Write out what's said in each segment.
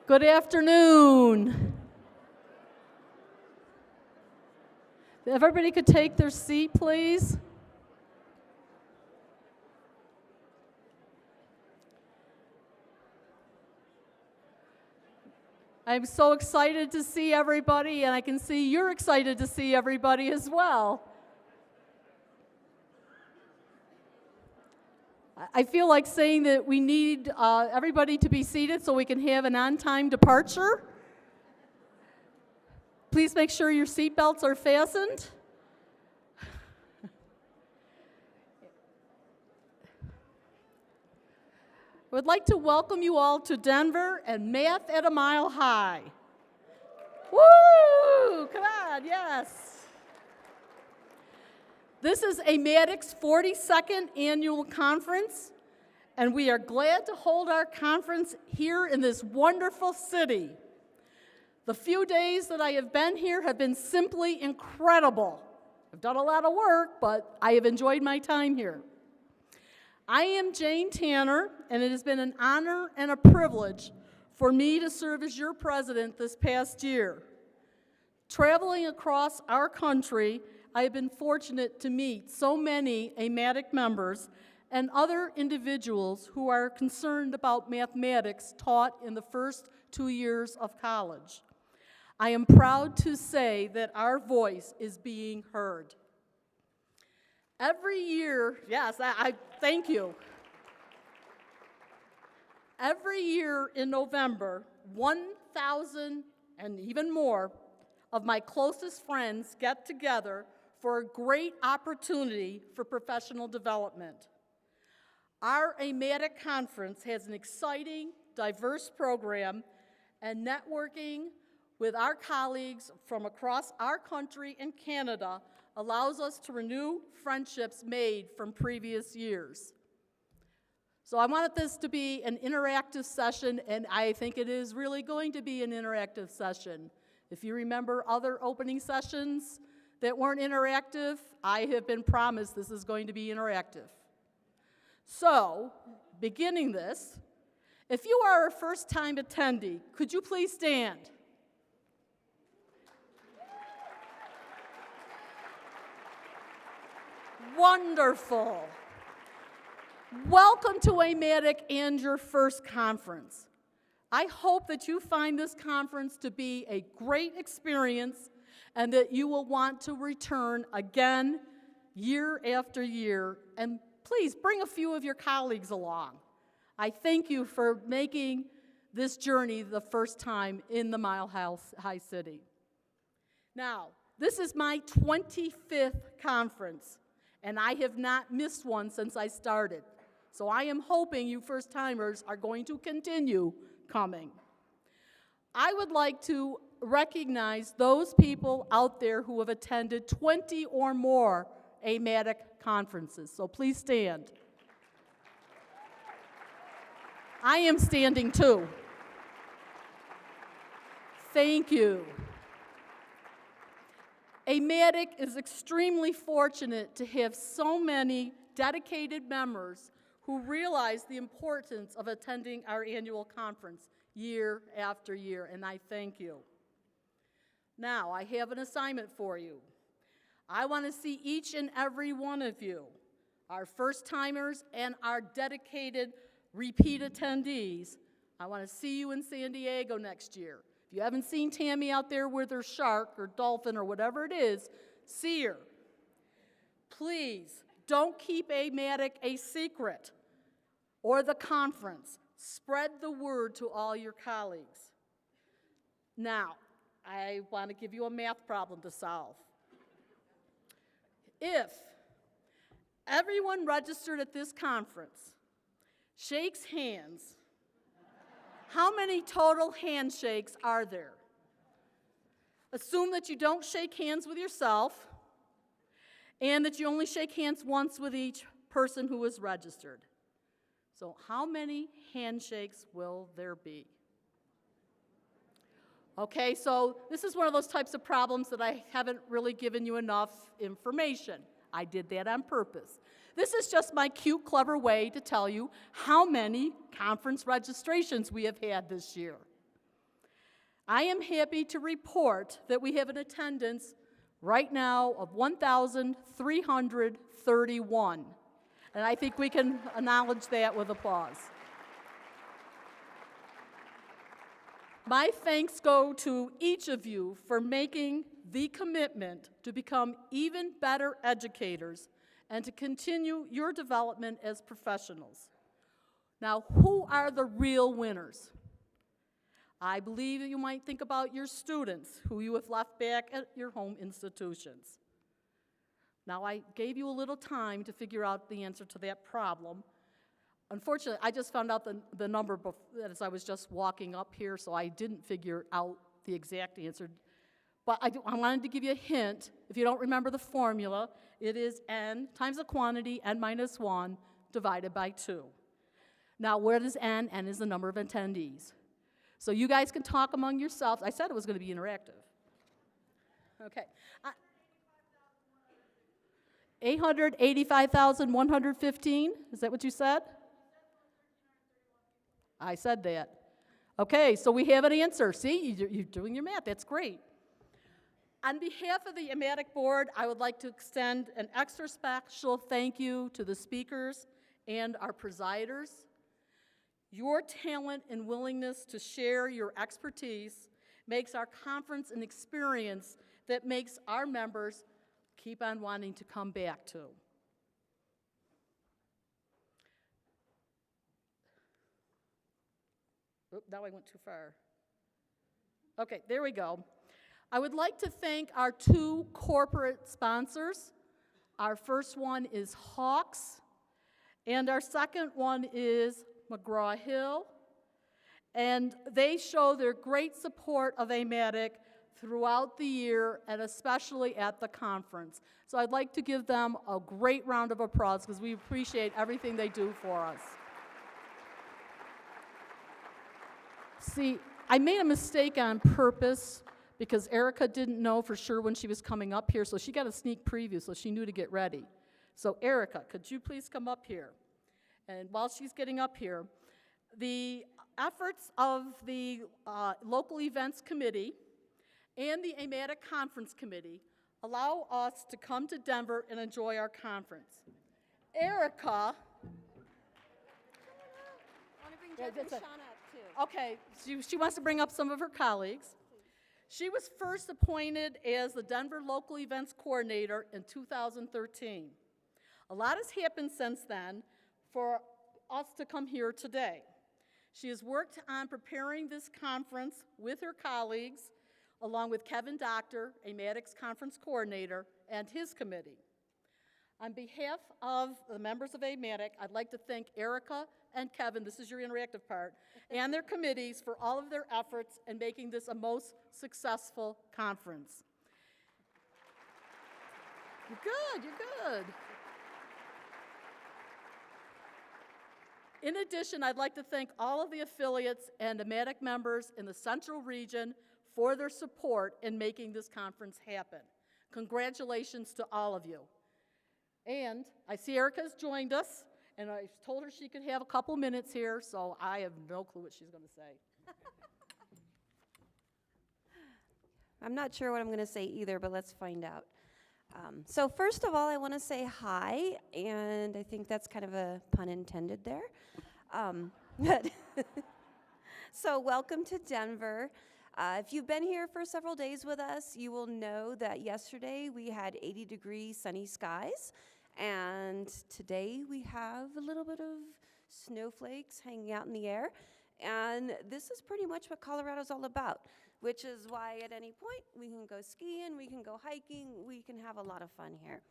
Good afternoon. If everybody could take their seat, please. I'm so excited to see everybody, and I can see you're excited to see everybody as well. I feel like saying that we need everybody to be seated so we can have an on-time departure. Please make sure your seatbelts are fastened. I would like to welcome you all to Denver and Math at a Mile High. Woo! Come on, yes. This is AMATYC's 42nd annual conference, and we are glad to hold our conference here in this wonderful city. The few days that I have been here have been simply incredible. I've done a lot of work, but I have enjoyed my time here. I am Jane Tanner, and it has been an honor and a privilege for me to serve as your president this past year. Traveling across our country, I have been fortunate to meet so many AMATYC members and other individuals who are concerned about mathematics taught in the first 2 years of college. I am proud to say that our voice is being heard. Every year, yes, I thank you. Every year in November, 1,000 and even more of my closest friends get together for a great opportunity for professional development. Our AMATYC conference has an exciting, diverse program, and networking with our colleagues from across our country and Canada allows us to renew friendships made from previous years. So I wanted this to be an interactive session, and I think it is really going to be an interactive session. If you remember other opening sessions that weren't interactive, I have been promised this is going to be interactive. So, beginning this, if you are a first-time attendee, could you please stand? Wonderful. Welcome to AMATYC and your first conference. I hope that you find this conference to be a great experience and that you will want to return again year after year. And please bring a few of your colleagues along. I thank you for making this journey the first time in the Mile High City. Now, this is my 25th conference, and I have not missed one since I started. So I am hoping you first-timers are going to continue coming. I would like to recognize those people out there who have attended 20 or more AMATYC conferences. So please stand. I am standing too. Thank you. AMATYC is extremely fortunate to have so many dedicated members who realize the importance of attending our annual conference year after year, and I thank you. Now, I have an assignment for you. I want to see each and every one of you, our first-timers and our dedicated repeat attendees. I want to see you in San Diego next year. If you haven't seen Tammy out there with her shark or dolphin or whatever it is, see her. Please, don't keep AMATYC a secret or the conference. Spread the word to all your colleagues. Now, I want to give you a math problem to solve. If everyone registered at this conference shakes hands, how many total handshakes are there? Assume that you don't shake hands with yourself and that you only shake hands once with each person who is registered. So how many handshakes will there be? Okay, so this is one of those types of problems that I haven't really given you enough information. I did that on purpose. This is just my cute, clever way to tell you how many conference registrations we have had this year. I am happy to report that we have an attendance right now of 1,331. And I think we can acknowledge that with applause. My thanks go to each of you for making the commitment to become even better educators and to continue your development as professionals. Now, who are the real winners? I believe you might think about your students who you have left back at your home institutions. Now, I gave you a little time to figure out the answer to that problem. Unfortunately, I just found out the number as I was just walking up here, so I didn't figure out the exact answer. But I wanted to give you a hint. If you don't remember the formula, it is n times the quantity, n minus 1, divided by 2. Now, where does n? N is the number of attendees. So you guys can talk among yourselves. I said it was going to be interactive. Okay. 885,115? Is that what you said? I said that. Okay, so we have an answer. See, you're doing your math. That's great. On behalf of the AMATYC board, I would like to extend an extra special thank you to the speakers and our presiders. Your talent and willingness to share your expertise makes our conference an experience that makes our members keep on wanting to come back to. Oop, now I went too far. Okay, there we go. I would like to thank our 2 corporate sponsors. Our first one is Hawks, and our second one is McGraw-Hill. And they show their great support of AMATYC throughout the year, and especially at the conference. So I'd like to give them a great round of applause because we appreciate everything they do for us. See, I made a mistake on purpose because Erica didn't know for sure when she was coming up here, so she got a sneak preview, so she knew to get ready. So Erica, could you please come up here? And while she's getting up here, the efforts of the Local Events Committee and the AMATYC Conference Committee allow us to come to Denver and enjoy our conference. Erica. I want to bring Jeff and Shauna up, too. Okay, she wants to bring up some of her colleagues. She was first appointed as the Denver Local Events Coordinator in 2013. A lot has happened since then for us to come here today. She has worked on preparing this conference with her colleagues, along with Kevin Doctor, AMATYC's conference coordinator, and his committee. On behalf of the members of AMATYC, I'd like to thank Erica and Kevin, this is your interactive part, and their committees for all of their efforts in making this a most successful conference. You're good, you're good. In addition, I'd like to thank all of the affiliates and AMATYC members in the Central Region for their support in making this conference happen. Congratulations to all of you. And I see Erica's joined us, and I told her she could have a couple minutes here, so I have no clue what she's going to say. I'm not sure what I'm going to say either, but let's find out. So first of all, I want to say hi, and I think that's kind of a pun intended there. So welcome to Denver. If you've been here for several days with us, you will know that yesterday we had 80-degree sunny skies, and today we have a little bit of snowflakes hanging out in the air, and this is pretty much what Colorado's all about, which is why at any point we can go skiing, we can go hiking, we can have a lot of fun here.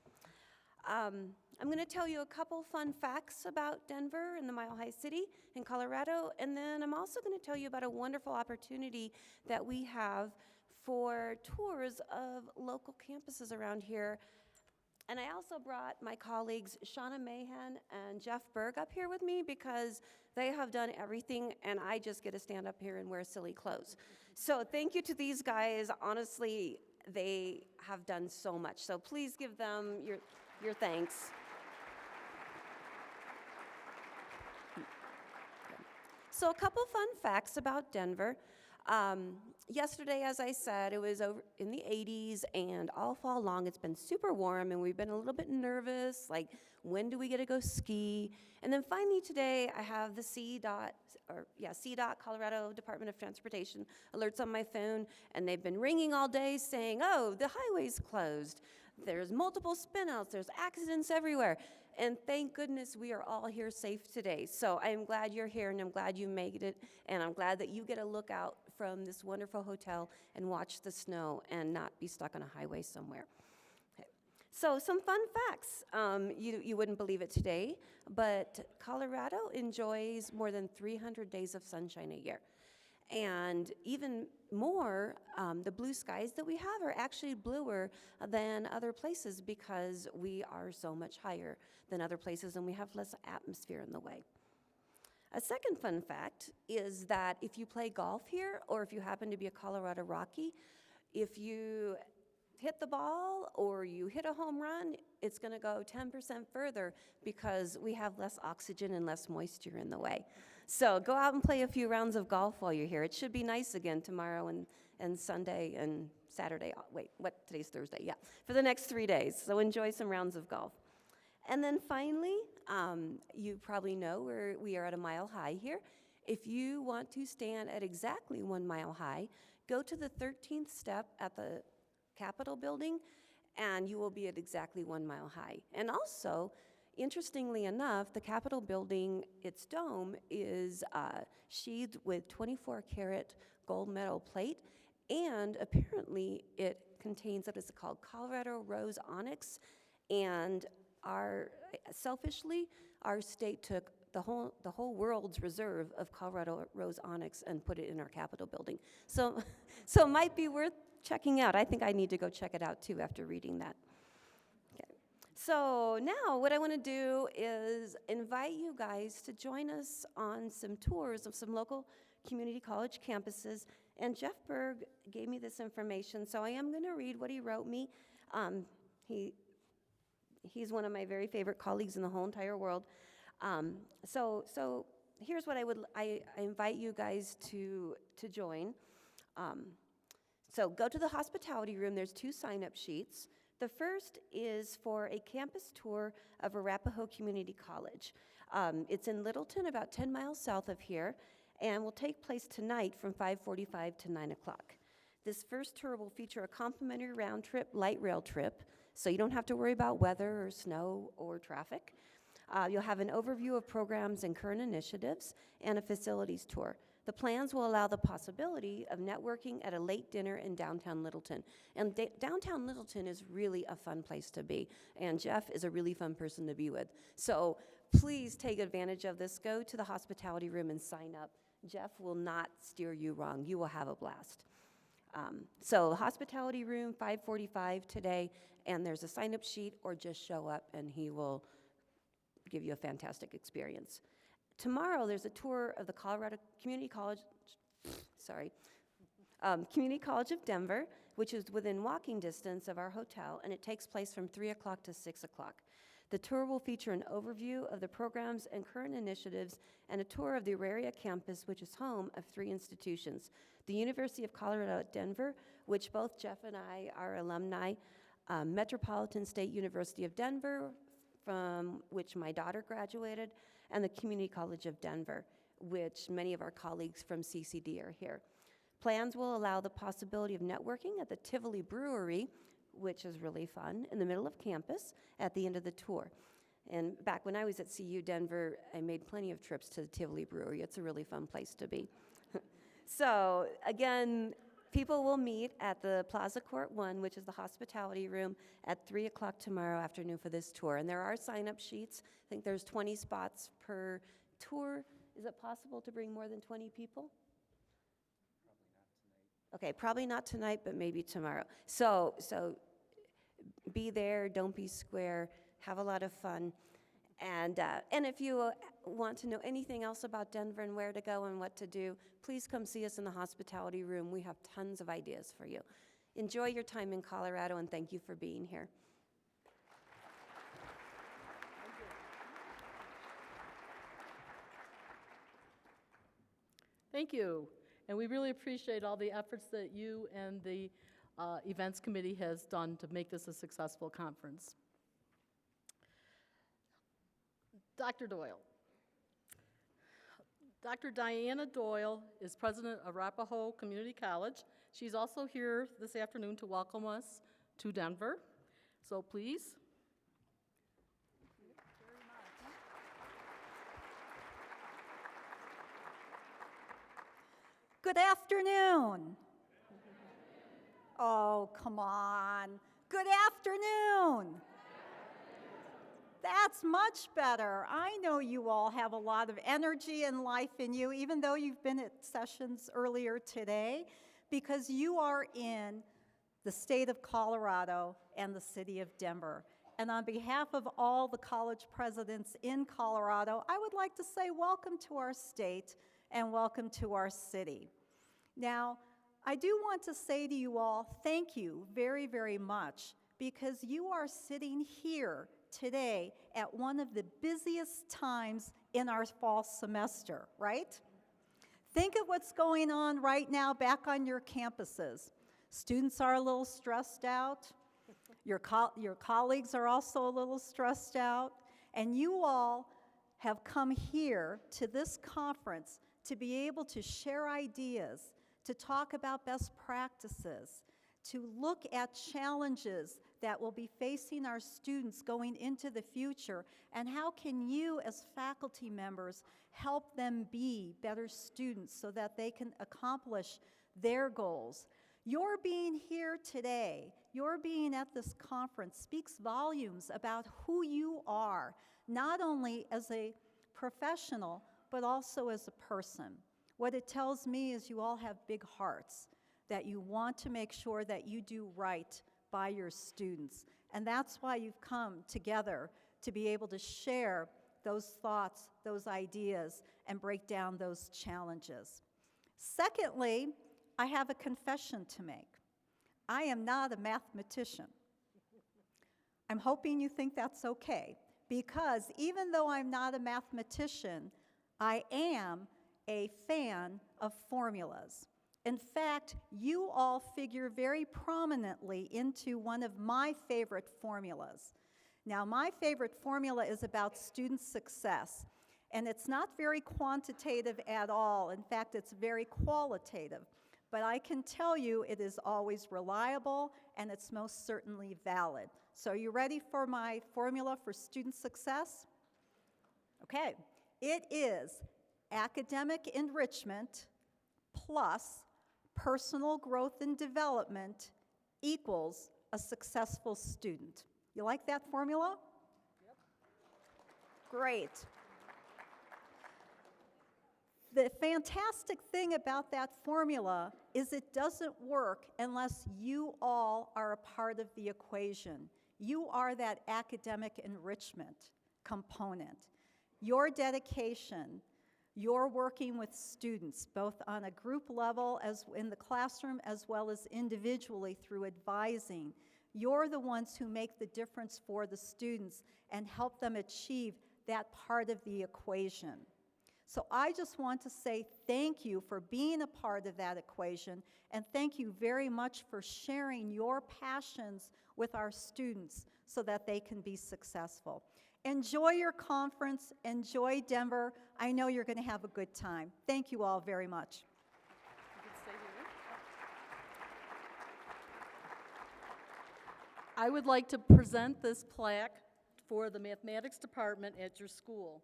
I'm going to tell you a couple fun facts about Denver and the Mile High City in Colorado, and then I'm also going to tell you about a wonderful opportunity that we have for tours of local campuses around here. And I also brought my colleagues Shauna Mahan and Jeff Berg up here with me because they have done everything, and I just get to stand up here and wear silly clothes. So thank you to these guys. Honestly, they have done so much. So please give them your... Your thanks. So a couple fun facts about Denver. Yesterday, as I said, it was over in the 80s, and all fall long it's been super warm, and we've been a little bit nervous, like when do we get to go ski? And then finally today, I have the CDOT, Colorado Department of Transportation alerts on my phone, and they've been ringing all day saying, oh, the highway's closed. There's multiple spinouts, there's accidents everywhere. And thank goodness we are all here safe today. So I'm glad you're here, and I'm glad you made it, and I'm glad that you get a look out from this wonderful hotel and watch the snow and not be stuck on a highway somewhere. Okay. So some fun facts. You wouldn't believe it today, but Colorado enjoys more than 300 days of sunshine a year. And even more, the blue skies that we have are actually bluer than other places because we are so much higher than other places and we have less atmosphere in the way. A second fun fact is that if you play golf here or if you happen to be a Colorado Rocky, if you hit the ball or you hit a home run, it's going to go 10% further because we have less oxygen and less moisture in the way. So go out and play a few rounds of golf while you're here. It should be nice again tomorrow and Sunday and Saturday. Today's Thursday, yeah, for the next 3 days. So enjoy some rounds of golf. And then finally, you probably know we are at a mile high here. If you want to stand at exactly 1 mile high, go to the 13th step at the Capitol building, and you will be at exactly 1 mile high. And also, interestingly enough, the Capitol building, its dome, is sheathed with 24-karat gold metal plate, and apparently it contains what is called Colorado Rose Onyx, and selfishly, our state took the whole world's reserve of Colorado Rose Onyx and put it in our Capitol building. So it might be worth checking out. I think I need to go check it out too after reading that. Okay. So now what I want to do is invite you guys to join us on some tours of some local community college campuses. And Jeff Berg gave me this information, so I am going to read what he wrote me. He's one of my very favorite colleagues in the whole entire world. So here's what I invite you guys to join. So go to the hospitality room. There's 2 sign-up sheets. The first is for a campus tour of Arapahoe Community College. It's in Littleton, about 10 miles south of here, and will take place tonight from 5:45 to 9 o'clock. This first tour will feature a complimentary round-trip light rail trip, so you don't have to worry about weather or snow or traffic. You'll have an overview of programs and current initiatives and a facilities tour. The plans will allow the possibility of networking at a late dinner in downtown Littleton. And downtown Littleton is really a fun place to be, and Jeff is a really fun person to be with. So please take advantage of this. Go to the hospitality room and sign up. Jeff will not steer you wrong. You will have a blast. So hospitality room, 5:45 today, and there's a sign-up sheet, or just show up and he will give you a fantastic experience. Tomorrow, there's a tour of the Colorado Community College of Denver, which is within walking distance of our hotel, and it takes place from 3 o'clock to 6 o'clock. The tour will feature an overview of the programs and current initiatives and a tour of the Auraria campus, which is home of 3 institutions. The University of Colorado at Denver, which both Jeff and I are alumni, Metropolitan State University of Denver, from which my daughter graduated, and the Community College of Denver, which many of our colleagues from CCD are here. Plans will allow the possibility of networking at the Tivoli Brewery, which is really fun, in the middle of campus at the end of the tour. And back when I was at CU Denver, I made plenty of trips to the Tivoli Brewery. It's a really fun place to be. So again, people will meet at the Plaza Court 1, which is the hospitality room, at 3 o'clock tomorrow afternoon for this tour. And there are sign-up sheets. I think there's 20 spots per tour. Is it possible to bring more than 20 people? Okay, probably not tonight, but maybe tomorrow. So be there, don't be square, have a lot of fun. And if you want to know anything else about Denver and where to go and what to do, please come see us in the hospitality room. We have tons of ideas for you. Enjoy your time in Colorado, and thank you for being here. Thank you. And we really appreciate all the efforts that you and the events committee has done to make this a successful conference. Dr. Doyle. Dr. Diana Doyle is president of Arapahoe Community College. She's also here this afternoon to welcome us to Denver. So please. Good afternoon. Oh, come on. Good afternoon. That's much better. I know you all have a lot of energy and life in you, even though you've been at sessions earlier today, because you are in the state of Colorado and the city of Denver. And on behalf of all the college presidents in Colorado, I would like to say welcome to our state and welcome to our city. Now, I do want to say to you all, thank you very, very much, because you are sitting here today at one of the busiest times in our fall semester, right? Think of what's going on right now back on your campuses. Students are a little stressed out. Your colleagues are also a little stressed out. And you all have come here to this conference to be able to share ideas, to talk about best practices, to look at challenges that will be facing our students going into the future, and how can you as faculty members help them be better students so that they can accomplish their goals. Your being here today, your being at this conference speaks volumes about who you are, not only as a professional, but also as a person. What it tells me is you all have big hearts, that you want to make sure that you do right by your students. And that's why you've come together to be able to share those thoughts, those ideas, and break down those challenges. Secondly, I have a confession to make. I am not a mathematician. I'm hoping you think that's okay, because even though I'm not a mathematician, I am a fan of formulas. In fact, you all figure very prominently into one of my favorite formulas. Now, my favorite formula is about student success, and it's not very quantitative at all. In fact, it's very qualitative. But I can tell you it is always reliable, and it's most certainly valid. So are you ready for my formula for student success? Okay. It is academic enrichment plus personal growth and development equals a successful student. You like that formula? Yep. Great. The fantastic thing about that formula is it doesn't work unless you all are a part of the equation. You are that academic enrichment component. Your dedication, you're working with students, both on a group level as in the classroom as well as individually through advising. You're the ones who make the difference for the students and help them achieve that part of the equation. So I just want to say thank you for being a part of that equation, and thank you very much for sharing your passions with our students so that they can be successful. Enjoy your conference, enjoy Denver. I know you're going to have a good time. Thank you all very much. You can stay here. I would like to present this plaque for the mathematics department at your school.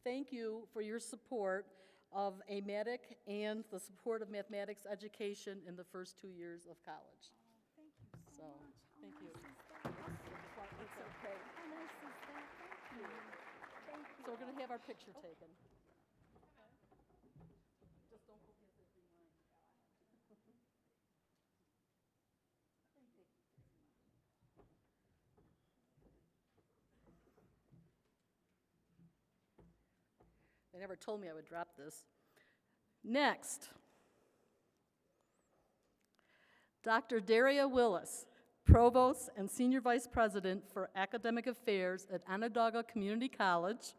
Thank you for your support of AMATYC and the support of mathematics education in the first 2 years of college. Thank you So, thank you. It's okay. How nice is that? Thank you. Thank you. So we're going to have our picture taken. Just don't forget to remind. They never told me I would drop this. Next, Dr. Daria Willis, Provost and Senior Vice President for Academic Affairs at Onondaga Community College,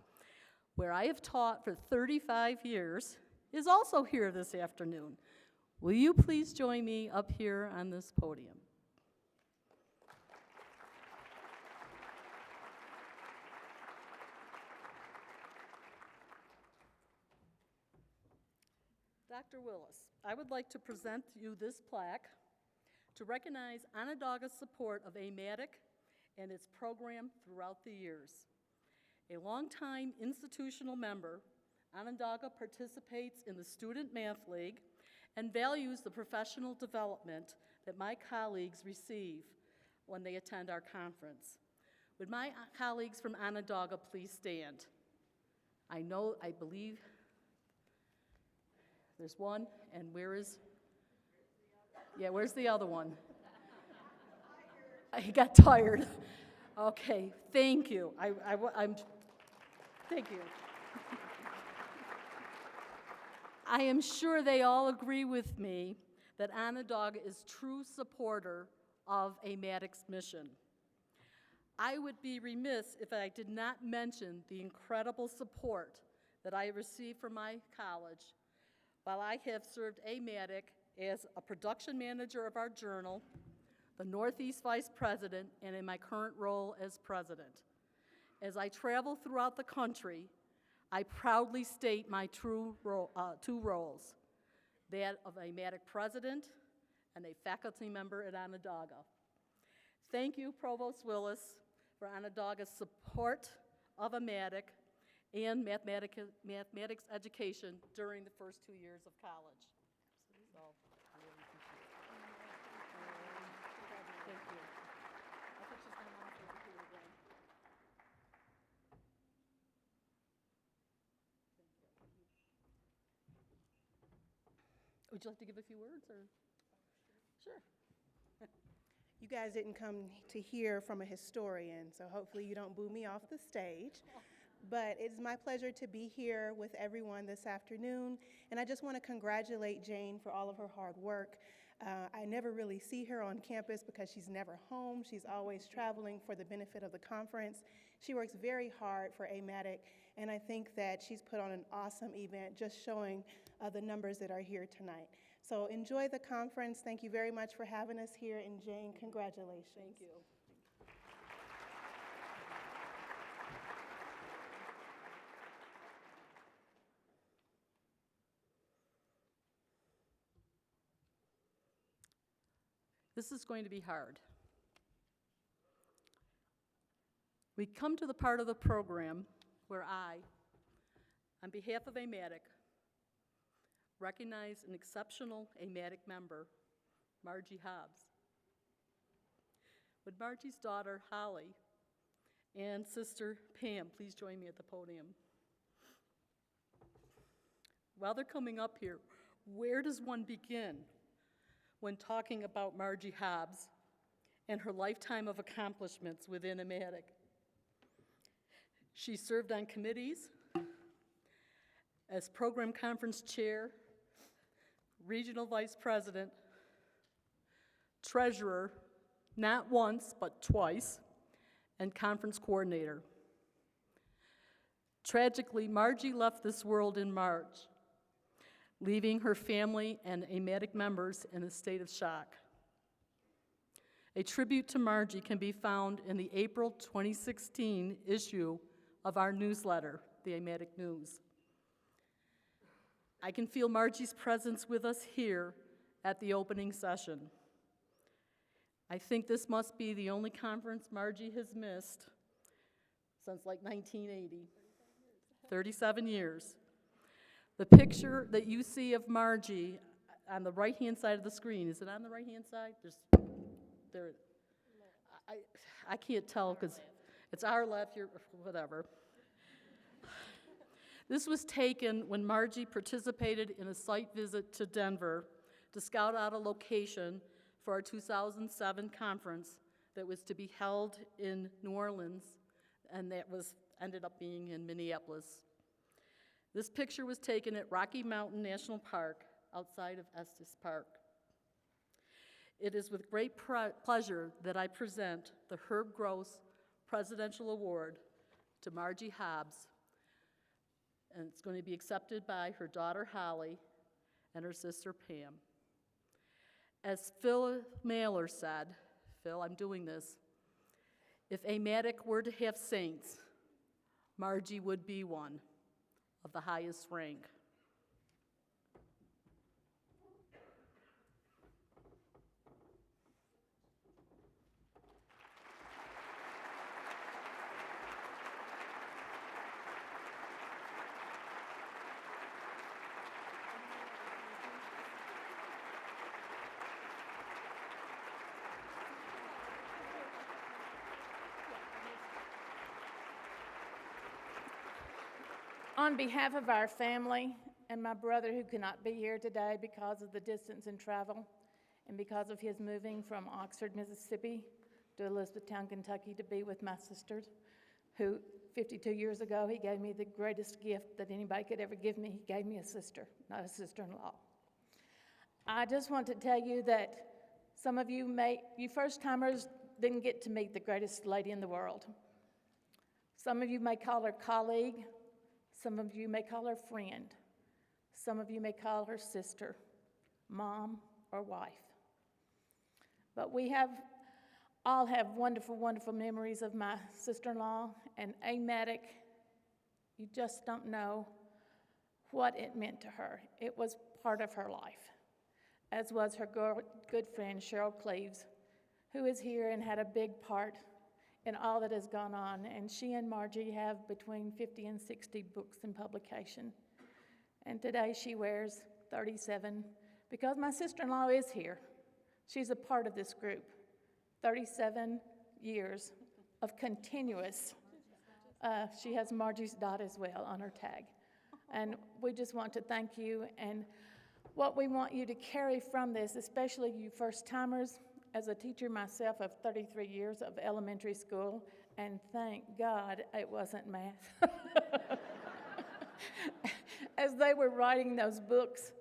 where I have taught for 35 years is also here this afternoon. Will you please join me up here on this podium? Dr. Willis, I would like to present you this plaque to recognize Onondaga's support of AMATYC and its program throughout the years. A longtime institutional member, Onondaga participates in the Student Math League and values the professional development that my colleagues receive when they attend our conference. Would my colleagues from Onondaga please stand? I believe there's one, and where's the other one? He got tired. Okay, thank you. Thank you. I am sure they all agree with me that Onondaga is true supporter of AMATYC's mission. I would be remiss if I did not mention the incredible support that I received from my college while I have served AMATYC as a production manager of our journal, the Northeast Vice President, and in my current role as President. As I travel throughout the country, I proudly state my two roles, that of AMATYC President and a faculty member at Onondaga. Thank you, Provost Willis, for Onondaga's support of AMATYC and mathematics education during the first 2 years of college. So, I really appreciate it. Thank you. I think she's going to want to do it again. Would you like to give a few words, or? Sure. You guys didn't come to hear from a historian, so hopefully you don't boo me off the stage. But it's my pleasure to be here with everyone this afternoon, and I just want to congratulate Jane for all of her hard work. I never really see her on campus because she's never home. She's always traveling for the benefit of the conference. She works very hard for AMATYC, and I think that she's put on an awesome event just showing the numbers that are here tonight. So enjoy the conference. Thank you very much for having us here, and Jane, congratulations. Thank you. This is going to be hard. We come to the part of the program where I, on behalf of AMATYC, recognize an exceptional AMATYC member, Margie Hobbs. Would Margie's daughter, Holly, and sister, Pam, please join me at the podium? While they're coming up here, where does one begin when talking about Margie Hobbs and her lifetime of accomplishments within AMATYC? She served on committees as program conference chair, regional vice president, treasurer, not once but twice, and conference coordinator. Tragically, Margie left this world in March, leaving her family and AMATYC members in a state of shock. A tribute to Margie can be found in the April 2016 issue of our newsletter, the AMATYC News. I can feel Margie's presence with us here at the opening session. I think this must be the only conference Margie has missed since like 1980. 37 years. The picture that you see of Margie on the right-hand side of the screen, is it on the right-hand side? There. I can't tell because it's our left, your whatever. This was taken when Margie participated in a site visit to Denver to scout out a location for our 2007 conference that was to be held in New Orleans, and that ended up being in Minneapolis. This picture was taken at Rocky Mountain National Park outside of Estes Park. It is with great pleasure that I present the Herb Gross Presidential Award to Margie Hobbs, and it's going to be accepted by her daughter Holly and her sister Pam. As Phil Mailer said, Phil, I'm doing this, if AMATYC were to have saints, Margie would be one of the highest rank. On behalf of our family and my brother who could not be here today because of the distance and travel and because of his moving from Oxford, Mississippi to Elizabethtown, Kentucky to be with my sisters, who 52 years ago he gave me the greatest gift that anybody could ever give me. He gave me a sister, not a sister-in-law. I just want to tell you that some of you first-timers didn't get to meet the greatest lady in the world. Some of you may call her colleague. Some of you may call her friend. Some of you may call her sister, mom, or wife. But we all have wonderful, wonderful memories of my sister-in-law, and AMATYC, you just don't know what it meant to her. It was part of her life, as was her good friend, Cheryl Cleaves, who is here and had a big part in all that has gone on, and she and Margie have between 50 and 60 books in publication. And today she wears 37, because my sister-in-law is here. She's a part of this group. 37 years of continuous. She has Margie's dot as well on her tag. And we just want to thank you, and what we want you to carry from this, especially you first-timers, as a teacher myself of 33 years of elementary school, and thank God it wasn't math. As they were writing those books,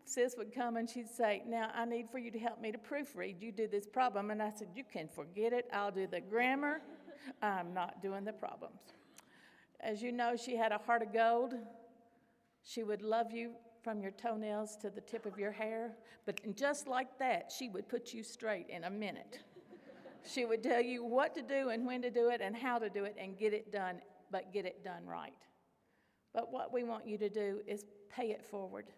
Sis would come and she'd say, now I need for you to help me to proofread. You do this problem. And I said, you can forget it. I'll do the grammar. I'm not doing the problems. As you know, she had a heart of gold. She would love you from your toenails to the tip of your hair, but just like that, she would put you straight in a minute. She would tell you what to do and when to do it and how to do it and get it done, but get it done right. But what we want you to do is pay it forward,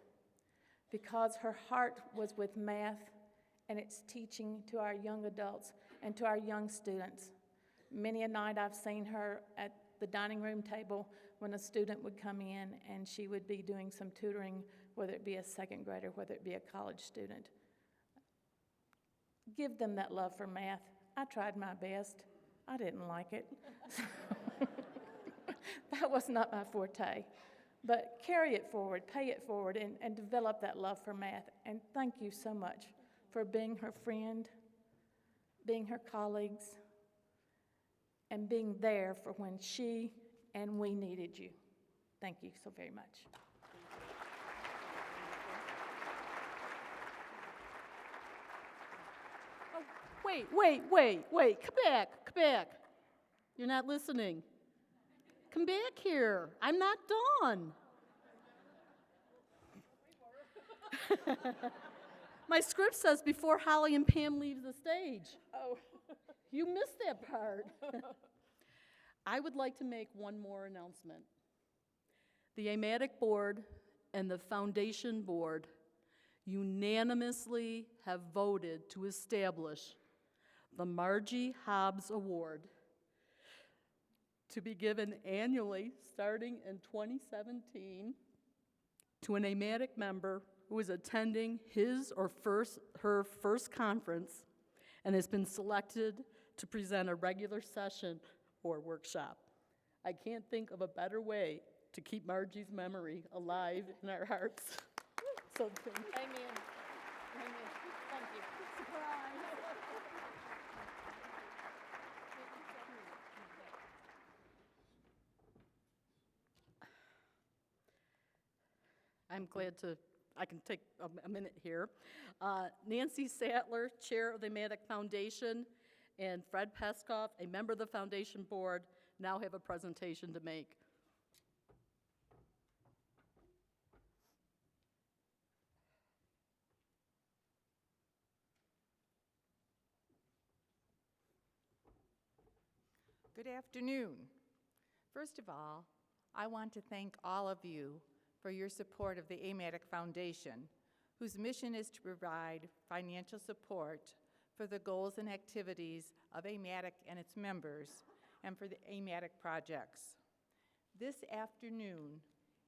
because her heart was with math and it's teaching to our young adults and to our young students. Many a night I've seen her at the dining room table when a student would come in and she would be doing some tutoring, whether it be a second grader, whether it be a college student. Give them that love for math. I tried my best. I didn't like it. That was not my forte. But carry it forward, pay it forward, and develop that love for math. And thank you so much for being her friend, being her colleagues, and being there for when she and we needed you. Thank you so very much. Wait, come back. You're not listening. Come back here. I'm not done. My script says before Holly and Pam leave the stage. Oh. You missed that part. I would like to make one more announcement. The AMATYC board and the foundation board unanimously have voted to establish the Margie Hobbs Award, to be given annually starting in 2017 to an AMATYC member who is attending his or her first conference and has been selected to present a regular session or workshop. I can't think of a better way to keep Margie's memory alive in our hearts. So, Amen. Amen. Thank you. I'm glad I can take a minute here. Nancy Sattler, Chair of the AMATYC Foundation, and Fred Peskoff, a member of the Foundation Board, now have a presentation to make. Good afternoon. First of all, I want to thank all of you for your support of the AMATYC Foundation, whose mission is to provide financial support for the goals and activities of AMATYC and its members, and for the AMATYC projects. This afternoon,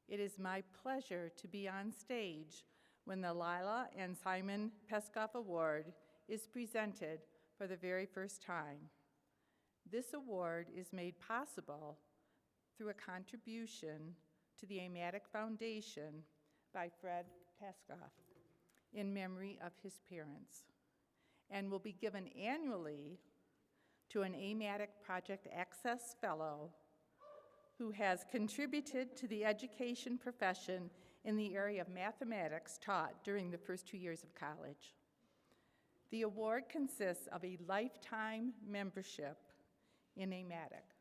it is my pleasure to be on stage when the Lila and Simon Peskoff Award is presented for the very first time. This award is made possible through a contribution to the AMATYC Foundation by Fred Peskoff in memory of his parents, and will be given annually to an AMATYC Project Access Fellow who has contributed to the education profession in the area of mathematics taught during the first 2 years of college. The award consists of a lifetime membership in AMATYC,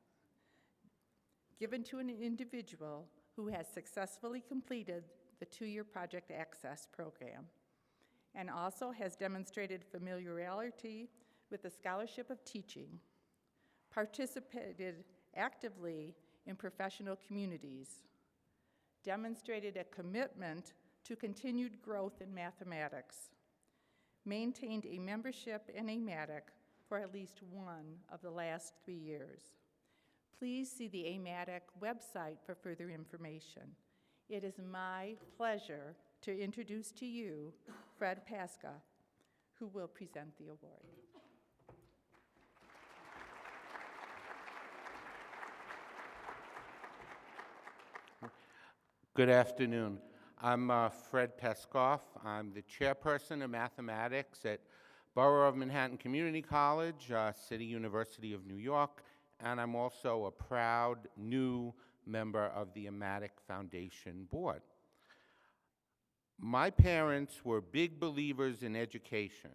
given to an individual who has successfully completed the 2-year Project Access program, and also has demonstrated familiarity with the scholarship of teaching, participated actively in professional communities, demonstrated a commitment to continued growth in mathematics, maintained a membership in AMATYC for at least one of the last 3 years. Please see the AMATYC website for further information. It is my pleasure to introduce to you Fred Peskoff, who will present the award. Good afternoon. I'm Fred Peskoff. I'm the chairperson of mathematics at Borough of Manhattan Community College, City University of New York, and I'm also a proud new member of the AMATYC Foundation Board. My parents were big believers in education.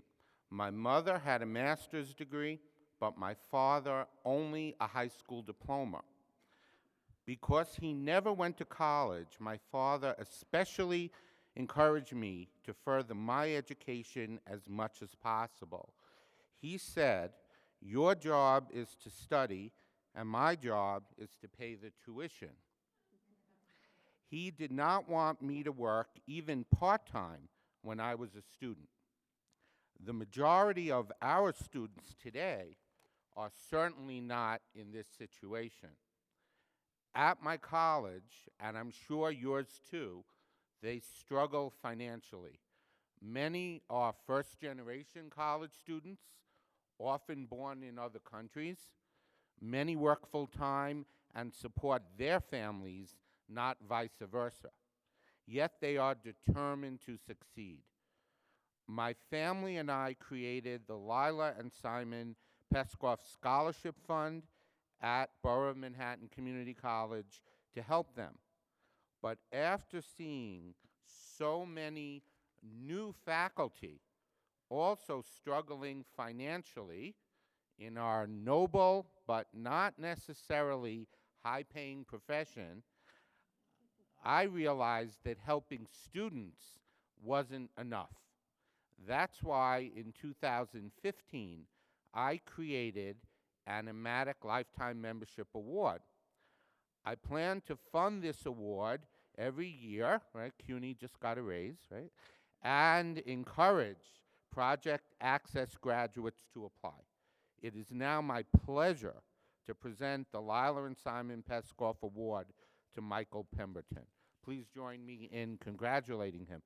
My mother had a master's degree, but my father only a high school diploma. Because he never went to college, my father especially encouraged me to further my education as much as possible. He said, "Your job is to study, and my job is to pay the tuition." He did not want me to work even part-time when I was a student. The majority of our students today are certainly not in this situation. At my college, and I'm sure yours too, they struggle financially. Many are first-generation college students, often born in other countries. Many work full-time and support their families, not vice versa. Yet they are determined to succeed. My family and I created the Lila and Simon Peskoff Scholarship Fund at Borough of Manhattan Community College to help them. But after seeing so many new faculty also struggling financially in our noble but not necessarily high-paying profession, I realized that helping students wasn't enough. That's why in 2015, I created an AMATYC Lifetime Membership Award. I plan to fund this award every year, right? CUNY just got a raise, right? And encourage Project Access graduates to apply. It is now my pleasure to present the Lila and Simon Peskoff Award to Michael Pemberton. Please join me in congratulating him.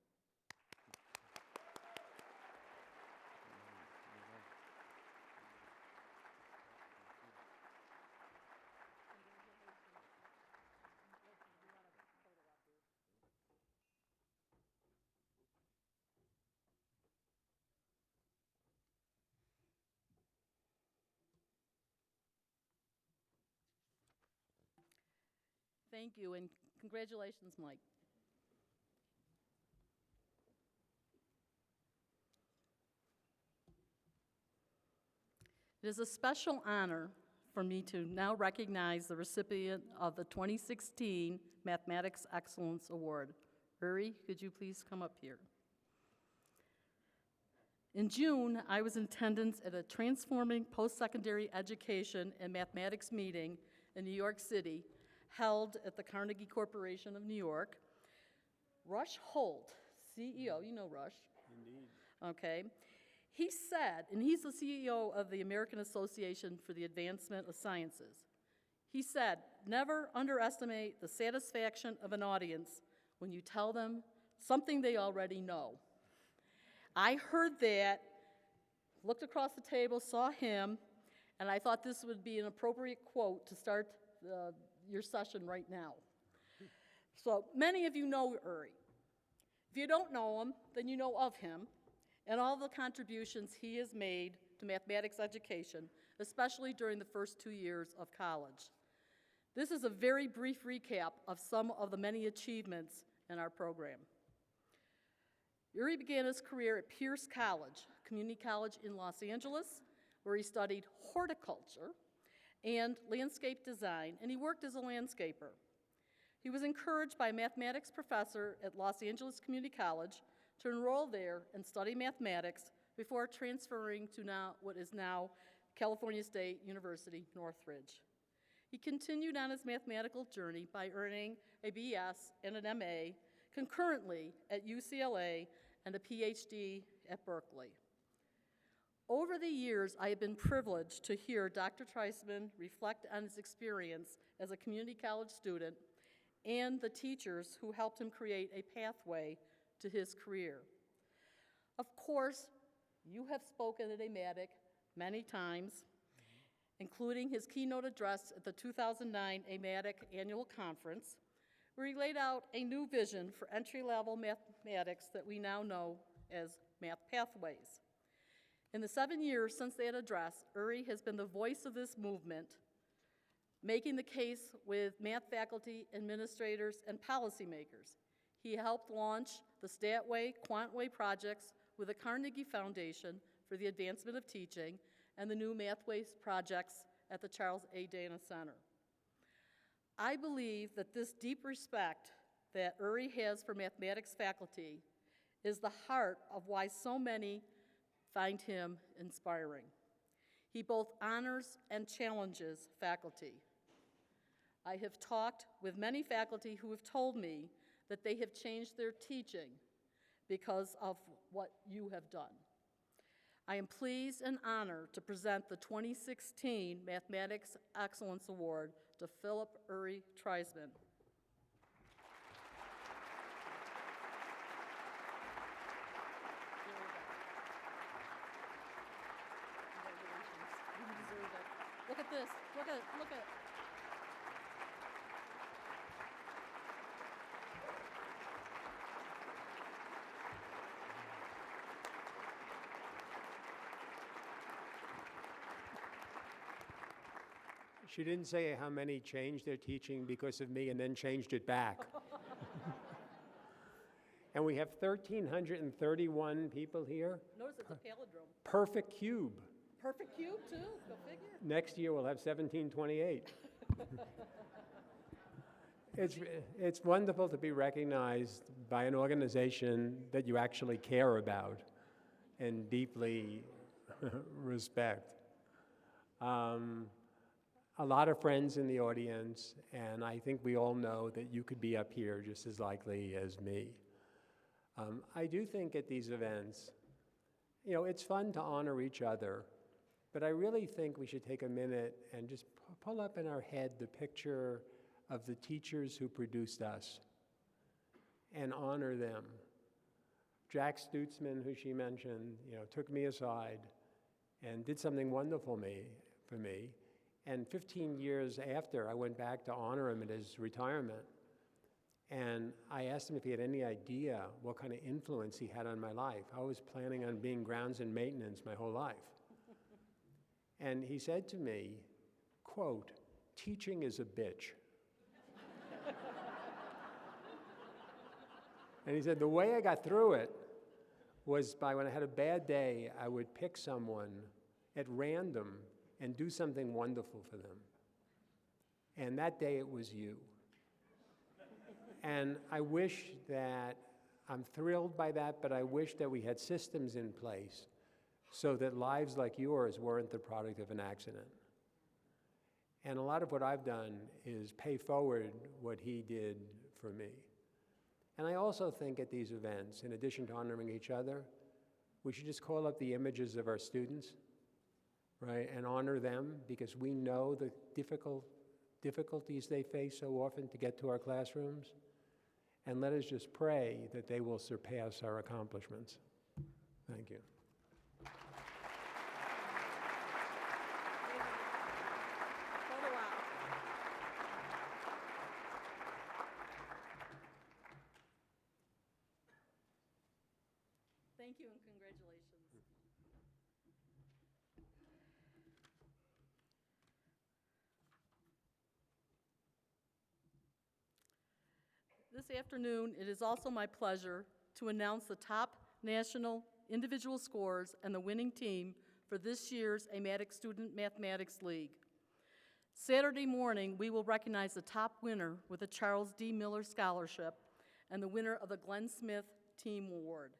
Thank you, and congratulations, Mike. It is a special honor for me to now recognize the recipient of the 2016 Mathematics Excellence Award. Uri, could you please come up here? In June, I was in attendance at a Transforming Post-Secondary Education and Mathematics meeting in New York City, held at the Carnegie Corporation of New York. Rush Holt, CEO, you know Rush. Indeed. Okay. He said, and he's the CEO of the American Association for the Advancement of Sciences. He said, never underestimate the satisfaction of an audience when you tell them something they already know. I heard that, looked across the table, saw him, and I thought this would be an appropriate quote to start your session right now. So many of you know Uri. If you don't know him, then you know of him and all the contributions he has made to mathematics education, especially during the first 2 years of college. This is a very brief recap of some of the many achievements in our program. Uri began his career at Pierce College, community college in Los Angeles, where he studied horticulture and landscape design, and he worked as a landscaper. He was encouraged by a mathematics professor at Los Angeles Community College to enroll there and study mathematics before transferring to what is now California State University, Northridge. He continued on his mathematical journey by earning a BS and an MA concurrently at UCLA and a PhD at Berkeley. Over the years, I have been privileged to hear Dr. Treisman reflect on his experience as a community college student and the teachers who helped him create a pathway to his career. Of course, you have spoken at AMATYC many times, including his keynote address at the 2009 AMATYC Annual Conference, where he laid out a new vision for entry-level mathematics that we now know as Math Pathways. In the 7 years since that address, Uri has been the voice of this movement, making the case with math faculty, administrators, and policymakers. He helped launch the StatWay, QuantWay projects with the Carnegie Foundation for the Advancement of Teaching and the new MathWays projects at the Charles A. Dana Center. I believe that this deep respect that Uri has for mathematics faculty is the heart of why so many find him inspiring. He both honors and challenges faculty. I have talked with many faculty who have told me that they have changed their teaching because of what you have done. I am pleased and honored to present the 2016 Mathematics Excellence Award to Philip Uri Treisman. Congratulations. You deserve it. Look at this. Look at. She didn't say how many changed their teaching because of me and then changed it back. And we have 1,331 people here. Notice it's a palindrome. Perfect cube. Perfect cube, too. Go figure. Next year, we'll have 1,728. It's wonderful to be recognized by an organization that you actually care about and deeply respect. A lot of friends in the audience, and I think we all know that you could be up here just as likely as me. I do think at these events, you know, it's fun to honor each other, but I really think we should take a minute and just pull up in our head the picture of the teachers who produced us and honor them. Jack Stutzman, who she mentioned, you know, took me aside and did something wonderful for me. And 15 years after, I went back to honor him at his retirement. And I asked him if he had any idea what kind of influence he had on my life. I was planning on being grounds and maintenance my whole life. And he said to me, quote, "Teaching is a bitch." And he said, the way I got through it was by when I had a bad day, I would pick someone at random and do something wonderful for them. And that day it was you. And I wish that, I'm thrilled by that, but I wish that we had systems in place so that lives like yours weren't the product of an accident. And a lot of what I've done is pay forward what he did for me. And I also think at these events, in addition to honoring each other, we should just call up the images of our students, right, and honor them, because we know the difficulties they face so often to get to our classrooms. And let us just pray that they will surpass our accomplishments. Thank you. Thank you and congratulations. This afternoon, it is also my pleasure to announce the top national individual scores and the winning team for this year's AMATYC Student Mathematics League. Saturday morning, we will recognize the top winner with a Charles D. Miller Scholarship and the winner of the Glenn Smith Team Award.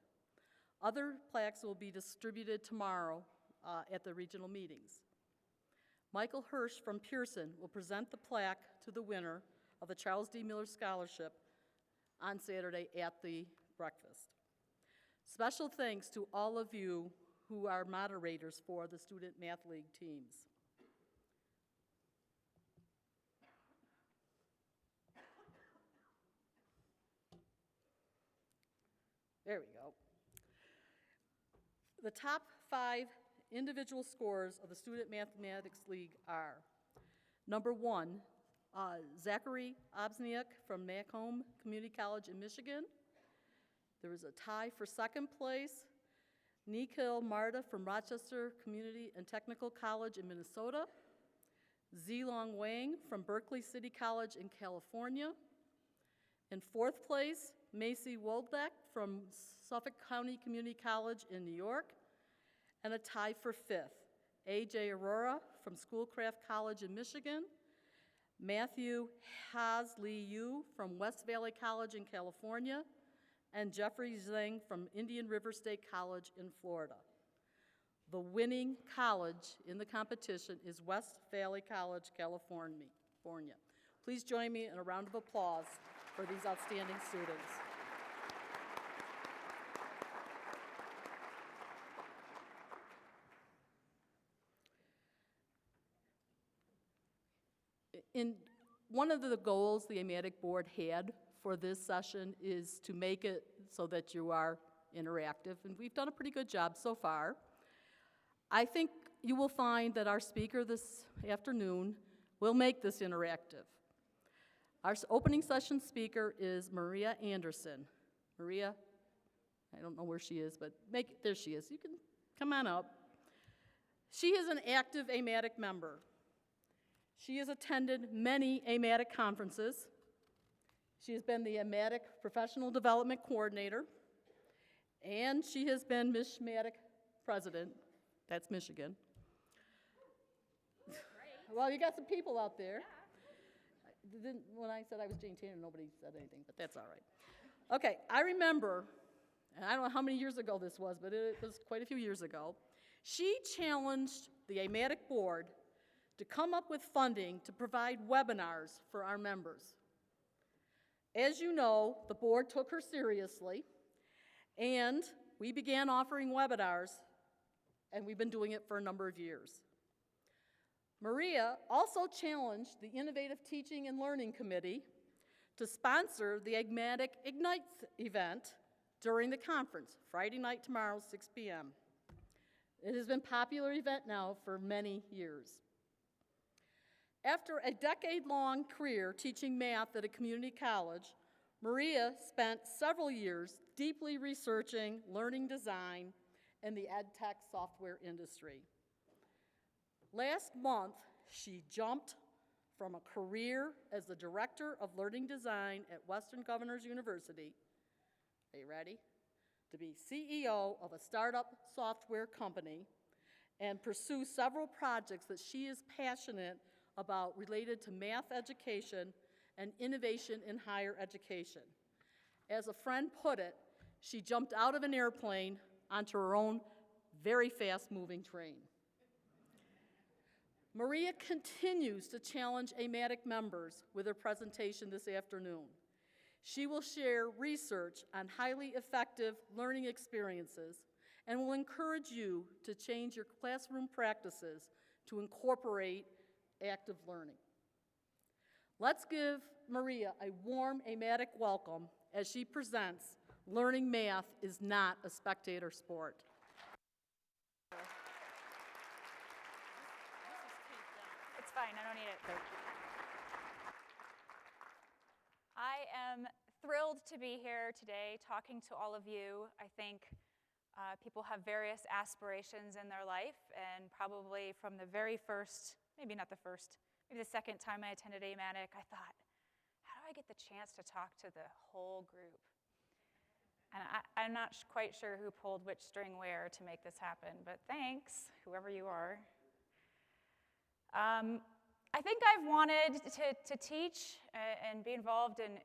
Other plaques will be distributed tomorrow at the regional meetings. Michael Hirsch from Pearson will present the plaque to the winner of the Charles D. Miller Scholarship on Saturday at the breakfast. Special thanks to all of you who are moderators for the Student Math League teams. There we go. The top 5 individual scores of the Student Mathematics League are: number 1, Zachary Obzniak from Macomb Community College in Michigan. There is a tie for second place. Nikhil Marta from Rochester Community and Technical College in Minnesota. Zilong Wang from Berkeley City College in California. In fourth place, Macy Woldek from Suffolk County Community College in New York. And a tie for fifth, A.J. Aurora from Schoolcraft College in Michigan. Matthew Haas-Lee-Yu from West Valley College in California. And Jeffrey Zhang from Indian River State College in Florida. The winning college in the competition is West Valley College, California. Please join me in a round of applause for these outstanding students. In one of the goals the AMATYC board had for this session is to make it so that you are interactive, and we've done a pretty good job so far. I think you will find that our speaker this afternoon will make this interactive. Our opening session speaker is Maria Anderson. Maria, I don't know where she is, but there she is. You can come on up. She is an active AMATYC member. She has attended many AMATYC conferences. She has been the AMATYC Professional Development Coordinator, and she has been MISHMATYC President. That's Michigan. Well, you got some people out there. Yeah. When I said I was Jane Tanner, nobody said anything, but that's all right. Okay, I remember, and I don't know how many years ago this was, but it was quite a few years ago, she challenged the AMATYC board to come up with funding to provide webinars for our members. As you know, the board took her seriously, and we began offering webinars, and we've been doing it for a number of years. Maria also challenged the Innovative Teaching and Learning Committee to sponsor the AMATYC Ignites event during the conference, Friday night tomorrow, 6 p.m. It has been a popular event now for many years. After a decade-long career teaching math at a community college, Maria spent several years deeply researching learning design and the ed tech software industry. Last month, she jumped from a career as the Director of Learning Design at Western Governors University, are you ready? To be CEO of a startup software company and pursue several projects that she is passionate about related to math education and innovation in higher education. As a friend put it, she jumped out of an airplane onto her own very fast-moving train. Maria continues to challenge AMATYC members with her presentation this afternoon. She will share research on highly effective learning experiences and will encourage you to change your classroom practices to incorporate active learning. Let's give Maria a warm AMATYC welcome as she presents Learning Math is Not a Spectator Sport. It's fine, I don't need it. I am thrilled to be here today talking to all of you. I think people have various aspirations in their life, and probably from the very first, maybe not the first, maybe the second time I attended AMATYC, I thought, how do I get the chance to talk to the whole group? And I'm not quite sure who pulled which string where to make this happen, but thanks, whoever you are. I think I've wanted to teach and be involved in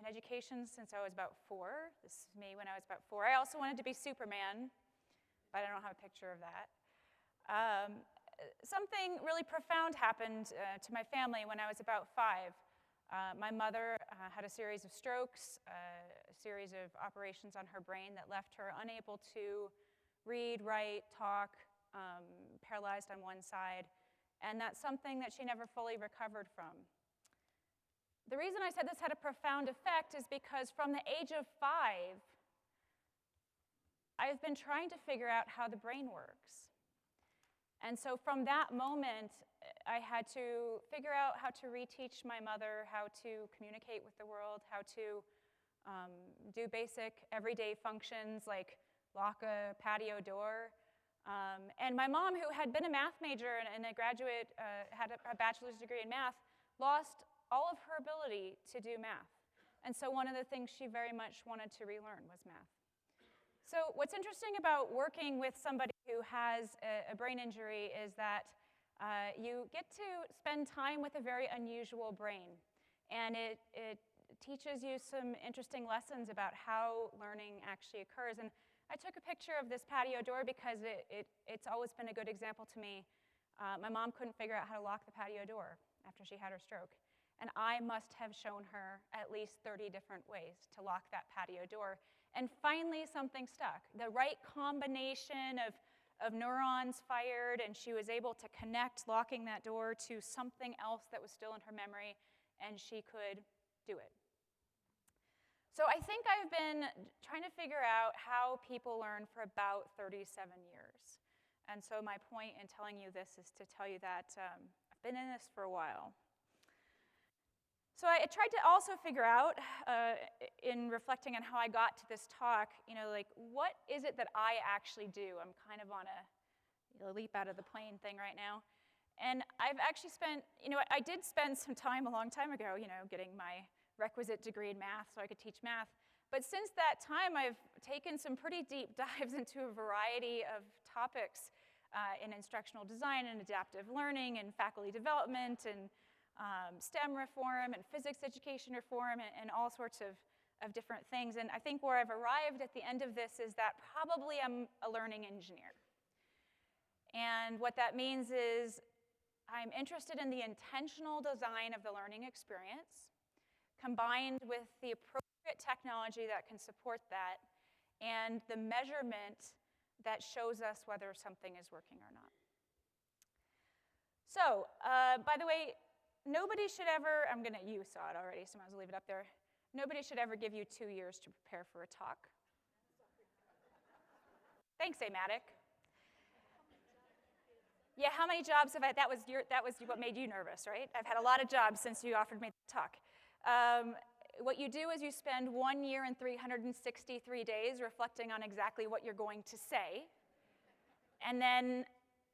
education since I was about 4. This is me when I was about 4. I also wanted to be Superman, but I don't have a picture of that. Something really profound happened to my family when I was about 5. My mother had a series of strokes, a series of operations on her brain that left her unable to read, write, talk, paralyzed on one side. And that's something that she never fully recovered from. The reason I said this had a profound effect is because from the age of 5, I've been trying to figure out how the brain works. And so from that moment, I had to figure out how to reteach my mother how to communicate with the world, how to do basic everyday functions like lock a patio door. And my mom, who had been a math major and a graduate, had a bachelor's degree in math, lost all of her ability to do math. And so one of the things she very much wanted to relearn was math. So what's interesting about working with somebody who has a brain injury is that you get to spend time with a very unusual brain. And it teaches you some interesting lessons about how learning actually occurs. And I took a picture of this patio door because it's always been a good example to me. My mom couldn't figure out how to lock the patio door after she had her stroke. And I must have shown her at least 30 different ways to lock that patio door. And finally, something stuck. The right combination of neurons fired, and she was able to connect locking that door to something else that was still in her memory, and she could do it. So I think I've been trying to figure out how people learn for about 37 years. And so my point in telling you this is to tell you that I've been in this for a while. So I tried to also figure out, in reflecting on how I got to this talk, like, what is it that I actually do? I'm kind of on a leap out of the plane thing right now. And I've actually spent, I did spend some time a long time ago, getting my requisite degree in math so I could teach math. But since that time, I've taken some pretty deep dives into a variety of topics in instructional design and adaptive learning and faculty development and STEM reform and physics education reform and all sorts of different things. And I think where I've arrived at the end of this is that probably I'm a learning engineer. And what that means is I'm interested in the intentional design of the learning experience, combined with the appropriate technology that can support that, and the measurement that shows us whether something is working or not. So, by the way, nobody should ever, you saw it already, so I might as well leave it up there. Nobody should ever give you 2 years to prepare for a talk. Thanks, AMATYC. Yeah, how many jobs have I, that was what made you nervous, right? I've had a lot of jobs since you offered me the talk. What you do is you spend 1 year and 363 days reflecting on exactly what you're going to say. And then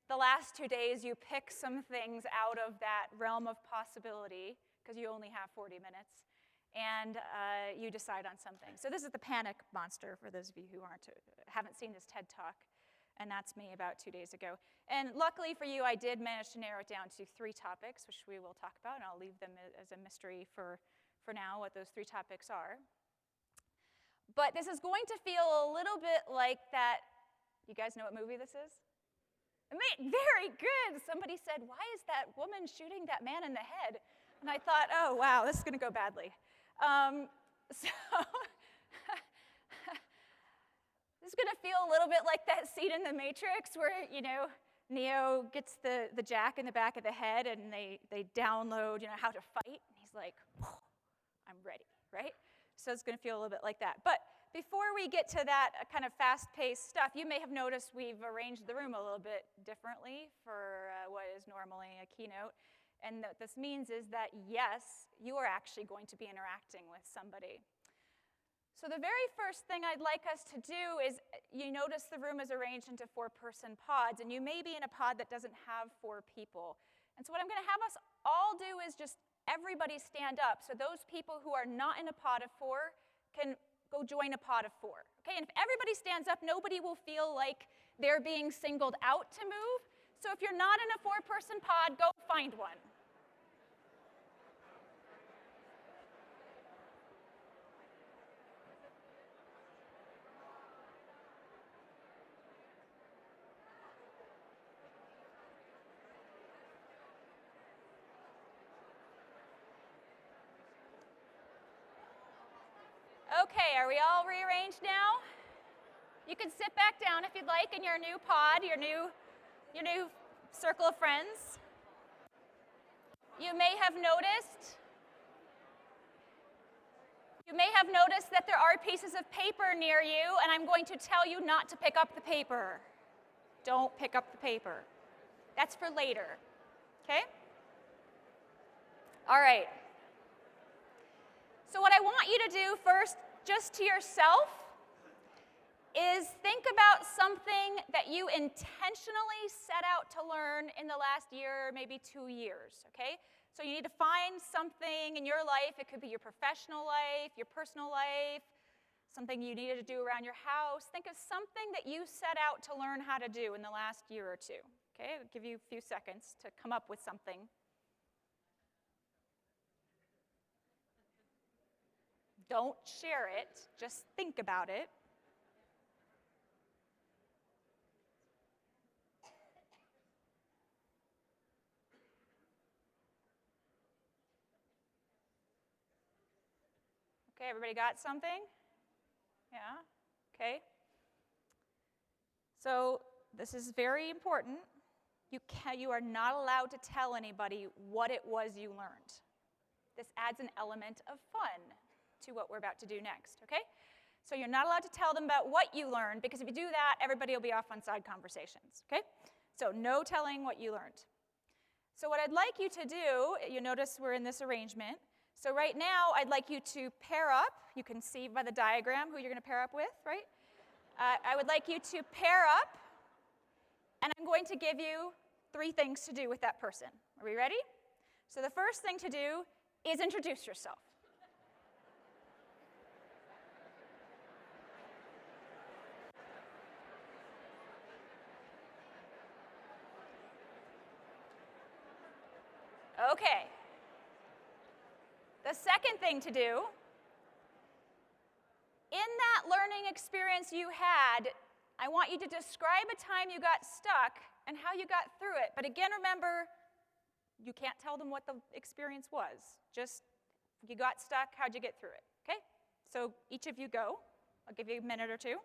the last 2 days, you pick some things out of that realm of possibility, because you only have 40 minutes, and you decide on something. So this is the panic monster, for those of you who haven't seen this TED Talk, and that's me about 2 days ago. And luckily for you, I did manage to narrow it down to 3 topics, which we will talk about, and I'll leave them as a mystery for now, what those 3 topics are. But this is going to feel a little bit like that You guys know what movie this is? Very good. Somebody said, why is that woman shooting that man in the head? And I thought, oh, wow, this is going to go badly. So this is going to feel a little bit like that scene in The Matrix where, Neo gets the jack in the back of the head and they download, how to fight. And he's like, I'm ready, right? So it's going to feel a little bit like that. But before we get to that kind of fast-paced stuff, you may have noticed we've arranged the room a little bit differently for what is normally a keynote. And what this means is that, yes, you are actually going to be interacting with somebody. So the very first thing I'd like us to do is, you notice the room is arranged into 4-person pods, and you may be in a pod that doesn't have 4 people. And so what I'm going to have us all do is just everybody stand up. So those people who are not in a pod of 4 can go join a pod of 4. Okay, and if everybody stands up, nobody will feel like they're being singled out to move. So if you're not in a 4-person pod, go find one. Okay, are we all rearranged now? You can sit back down if you'd like in your new pod, your new circle of friends. You may have noticed that there are pieces of paper near you, and I'm going to tell you not to pick up the paper. Don't pick up the paper. That's for later, okay? All right. So what I want you to do first, just to yourself, is think about something that you intentionally set out to learn in the last year, maybe 2 years, okay? So you need to find something in your life. It could be your professional life, your personal life, something you needed to do around your house. Think of something that you set out to learn how to do in the last year or 2, okay? I'll give you a few seconds to come up with something. Don't share it, just think about it. Okay, everybody got something? Yeah, okay. So this is very important. You are not allowed to tell anybody what it was you learned. This adds an element of fun to what we're about to do next, okay? So you're not allowed to tell them about what you learned, because if you do that, everybody will be off on side conversations, okay? So no telling what you learned. So what I'd like you to do, you notice we're in this arrangement. So right now, I'd like you to pair up. You can see by the diagram who you're going to pair up with, right? I would like you to pair up, and I'm going to give you 3 things to do with that person. Are we ready? So the first thing to do is introduce yourself. Okay. The second thing to do, in that learning experience you had, I want you to describe a time you got stuck and how you got through it. But again, remember, you can't tell them what the experience was. Just, you got stuck, how'd you get through it, okay? So each of you go. I'll give you a minute or 2.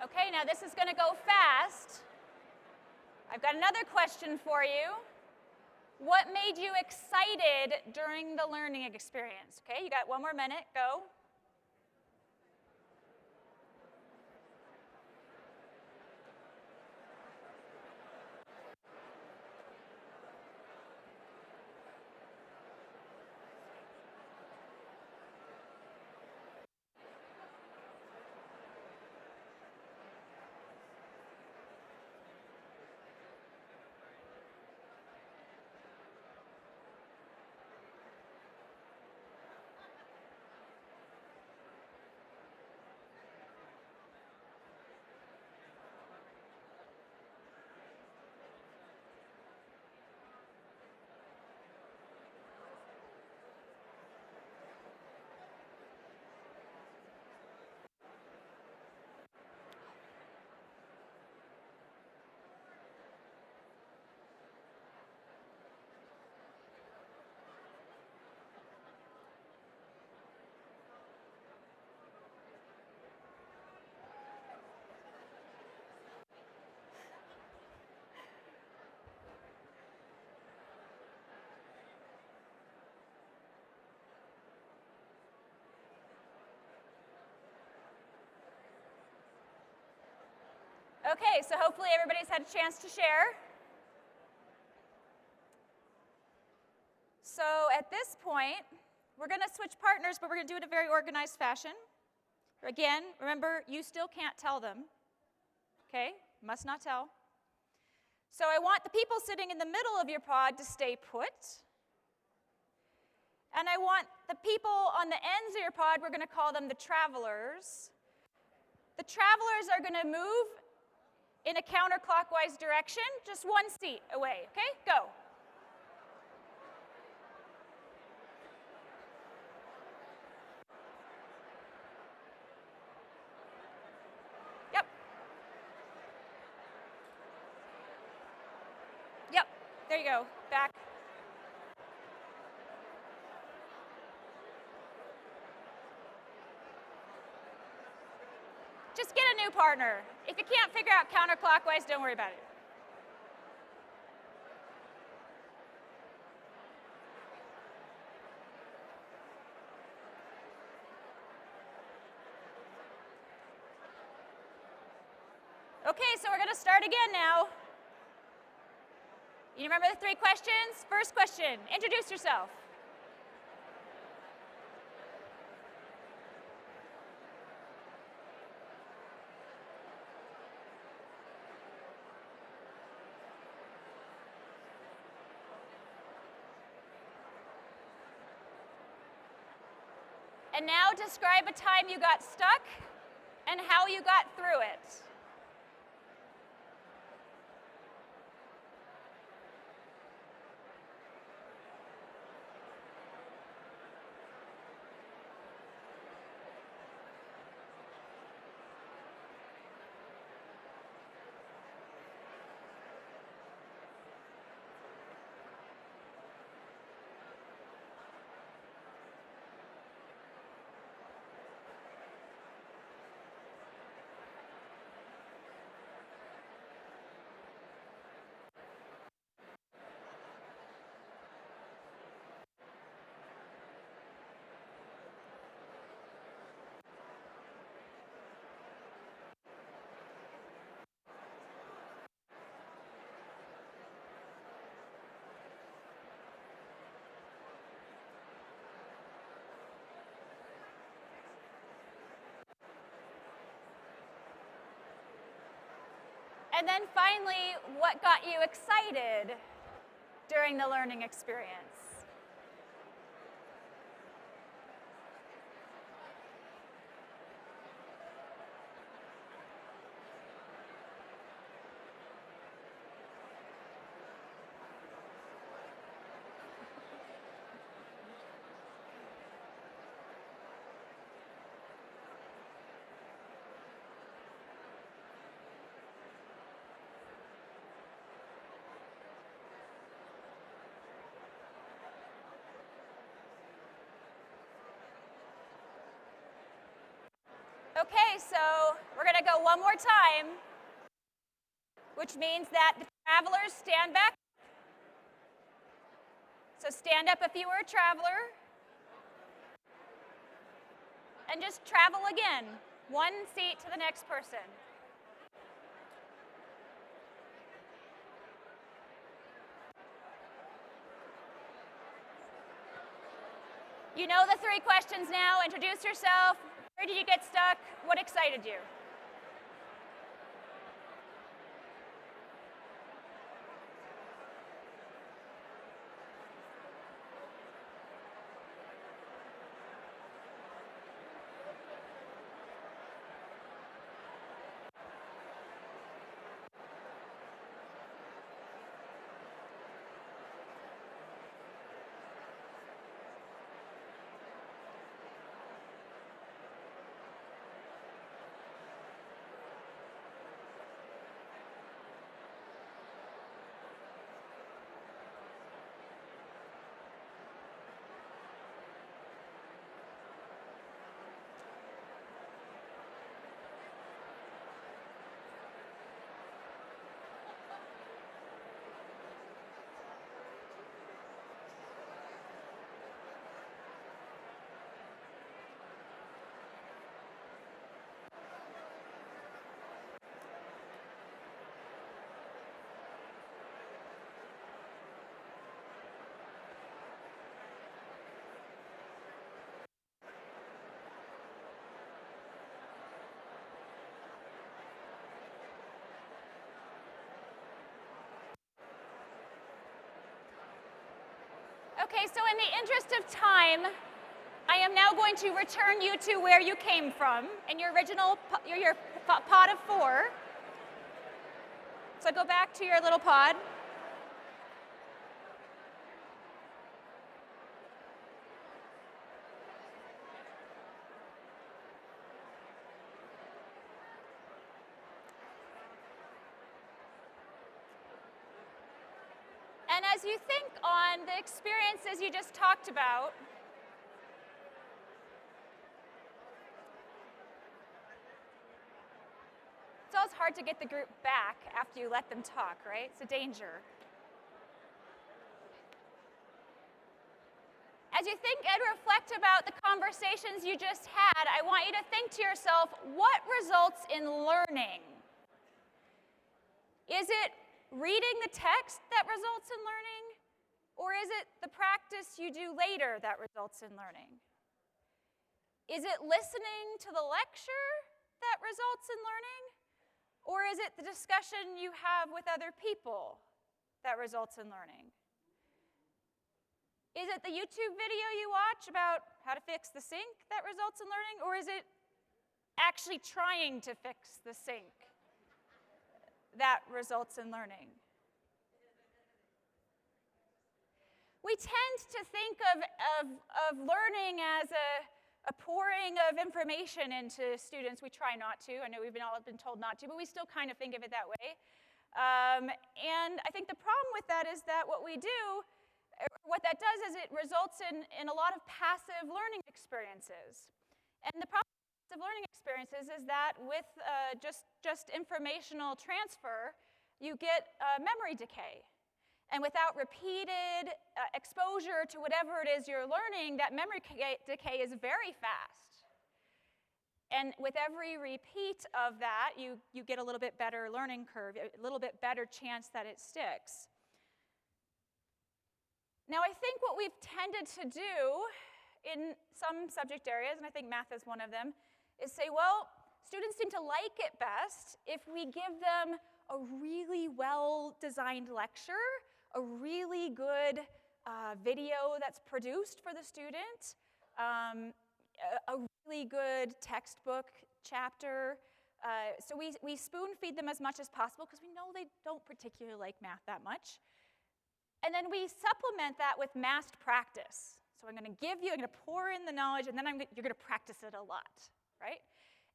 Okay, now this is going to go fast. I've got another question for you. What made you excited during the learning experience? Okay, you got one more minute, go. Okay, so hopefully everybody's had a chance to share. So at this point, we're going to switch partners, but we're going to do it in a very organized fashion. Again, remember, you still can't tell them. Okay, must not tell. So I want the people sitting in the middle of your pod to stay put. And I want the people on the ends of your pod, we're going to call them the travelers. The travelers are going to move in a counterclockwise direction, just one seat away, okay? Go. Yep. Yep, there you go, back. Just get a new partner. If you can't figure out counterclockwise, don't worry about it. Okay, so we're going to start again now. You remember the 3 questions? First question, introduce yourself. And now describe a time you got stuck and how you got through it. And then finally, what got you excited during the learning experience? Okay, so we're going to go one more time, which means that the travelers stand back. So stand up if you were a traveler. And just travel again, one seat to the next person. You know the 3 questions now. Introduce yourself. Where did you get stuck? What excited you? Okay, so in the interest of time, I am now going to return you to where you came from in your original, your pod of 4. So go back to your little pod. And as you think on the experiences you just talked about, it's always hard to get the group back after you let them talk, right? It's a danger. As you think and reflect about the conversations you just had, I want you to think to yourself, what results in learning? Is it reading the text that results in learning? Or is it the practice you do later that results in learning? Is it listening to the lecture that results in learning? Or is it the discussion you have with other people that results in learning? Is it the YouTube video you watch about how to fix the sink that results in learning? Or is it actually trying to fix the sink that results in learning? We tend to think of learning as a pouring of information into students. We try not to. I know we've all been told not to, but we still kind of think of it that way. And I think the problem with that is that what that does is it results in a lot of passive learning experiences. And the problem with passive learning experiences is that with just informational transfer, you get memory decay. And without repeated exposure to whatever it is you're learning, that memory decay is very fast. And with every repeat of that, you get a little bit better learning curve, a little bit better chance that it sticks. Now, I think what we've tended to do in some subject areas, and I think math is one of them, is say, well, students seem to like it best if we give them a really well-designed lecture, a really good video that's produced for the student, a really good textbook chapter. So we spoon feed them as much as possible because we know they don't particularly like math that much. And then we supplement that with massed practice. So I'm going to pour in the knowledge, and then you're going to practice it a lot, right?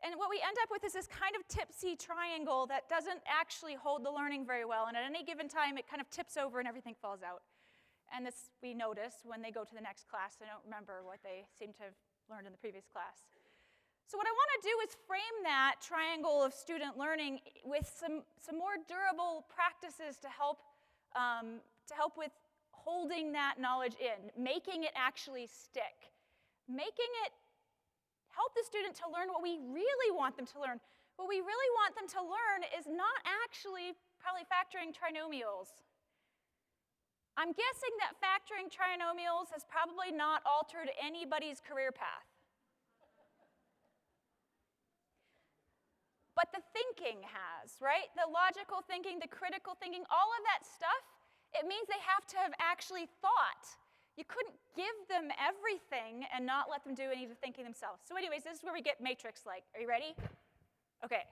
And what we end up with is this kind of tipsy triangle that doesn't actually hold the learning very well. And at any given time, it kind of tips over and everything falls out. And this we notice when they go to the next class. They don't remember what they seem to have learned in the previous class. So what I want to do is frame that triangle of student learning with some more durable practices to help with holding that knowledge in, making it actually stick, making it help the student to learn what we really want them to learn. What we really want them to learn is not actually probably factoring trinomials. I'm guessing that factoring trinomials has probably not altered anybody's career path. But the thinking has, right? The logical thinking, the critical thinking, all of that stuff, it means they have to have actually thought. You couldn't give them everything and not let them do any of the thinking themselves. So anyways, this is where we get matrix-like. Are you ready? Okay.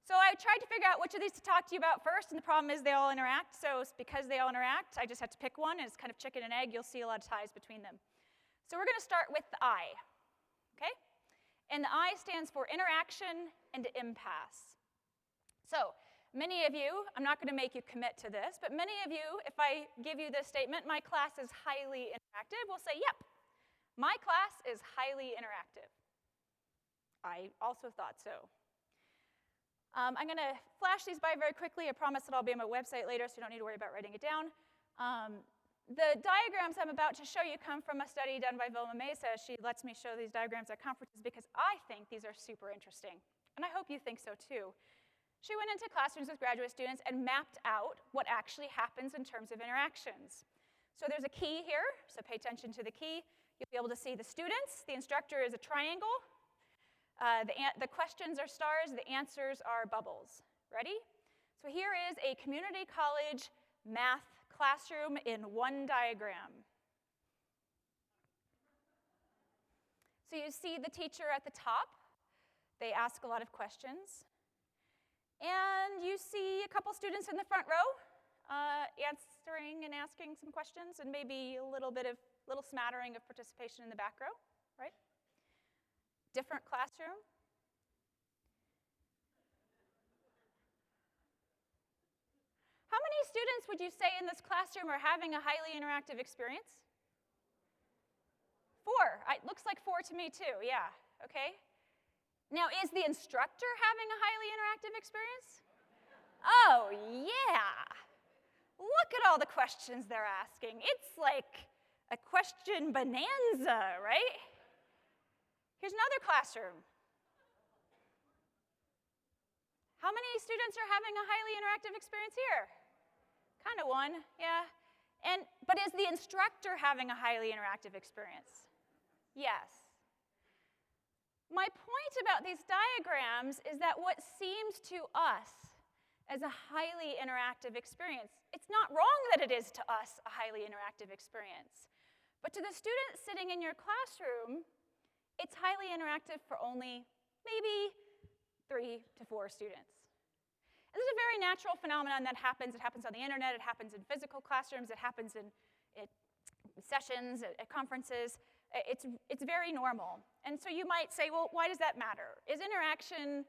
So I tried to figure out which of these to talk to you about first, and the problem is they all interact. So because they all interact, I just had to pick one, and it's kind of chicken and egg. You'll see a lot of ties between them. So we're going to start with the I, okay? And the I stands for interaction and impasse. So many of you, I'm not going to make you commit to this, but many of you, if I give you this statement, my class is highly interactive, will say, yep, my class is highly interactive. I also thought so. I'm going to flash these by very quickly. I promise that I'll be on my website later, so you don't need to worry about writing it down. The diagrams I'm about to show you come from a study done by Vilma Mesa. She lets me show these diagrams at conferences because I think these are super interesting. And I hope you think so too. She went into classrooms with graduate students and mapped out what actually happens in terms of interactions. So there's a key here, so pay attention to the key. You'll be able to see the students. The instructor is a triangle. The questions are stars. The answers are bubbles. Ready? So here is a community college math classroom in one diagram. So you see the teacher at the top. They ask a lot of questions. And you see a couple students in the front row answering and asking some questions, and maybe a little smattering of participation in the back row, right? Different classroom. How many students would you say in this classroom are having a highly interactive experience? 4. It looks like 4 to me too, yeah, okay. Now, is the instructor having a highly interactive experience? Oh, yeah. Look at all the questions they're asking. It's like a question bonanza, right? Here's another classroom. How many students are having a highly interactive experience here? Kind of 1, yeah. But is the instructor having a highly interactive experience? Yes. My point about these diagrams is that what seems to us as a highly interactive experience, it's not wrong that it is to us a highly interactive experience. But to the student sitting in your classroom, it's highly interactive for only maybe 3 to 4 students. And this is a very natural phenomenon that happens. It happens on the internet. It happens in physical classrooms. It happens in sessions, at conferences. It's very normal. And so you might say, well, why does that matter? Is interaction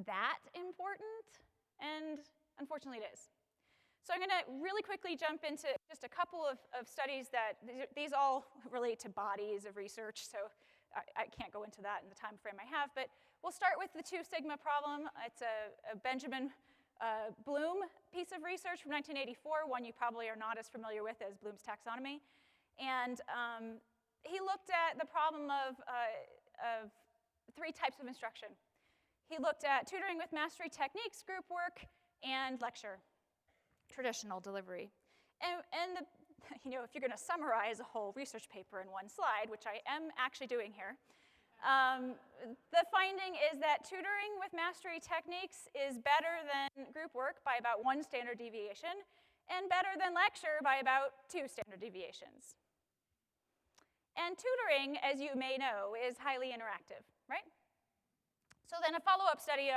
that important? And unfortunately, it is. So I'm going to really quickly jump into just a couple of studies that these all relate to bodies of research, so I can't go into that in the time frame I have, but we'll start with the 2 sigma problem. It's a Benjamin Bloom piece of research from 1984, one you probably are not as familiar with as Bloom's taxonomy. And he looked at the problem of 3 types of instruction. He looked at tutoring with mastery techniques, group work, and lecture, traditional delivery. And if you're going to summarize a whole research paper in one slide, which I am actually doing here, the finding is that tutoring with mastery techniques is better than group work by about 1 standard deviation, and better than lecture by about 2 standard deviations. And tutoring, as you may know, is highly interactive, right? So then a follow-up study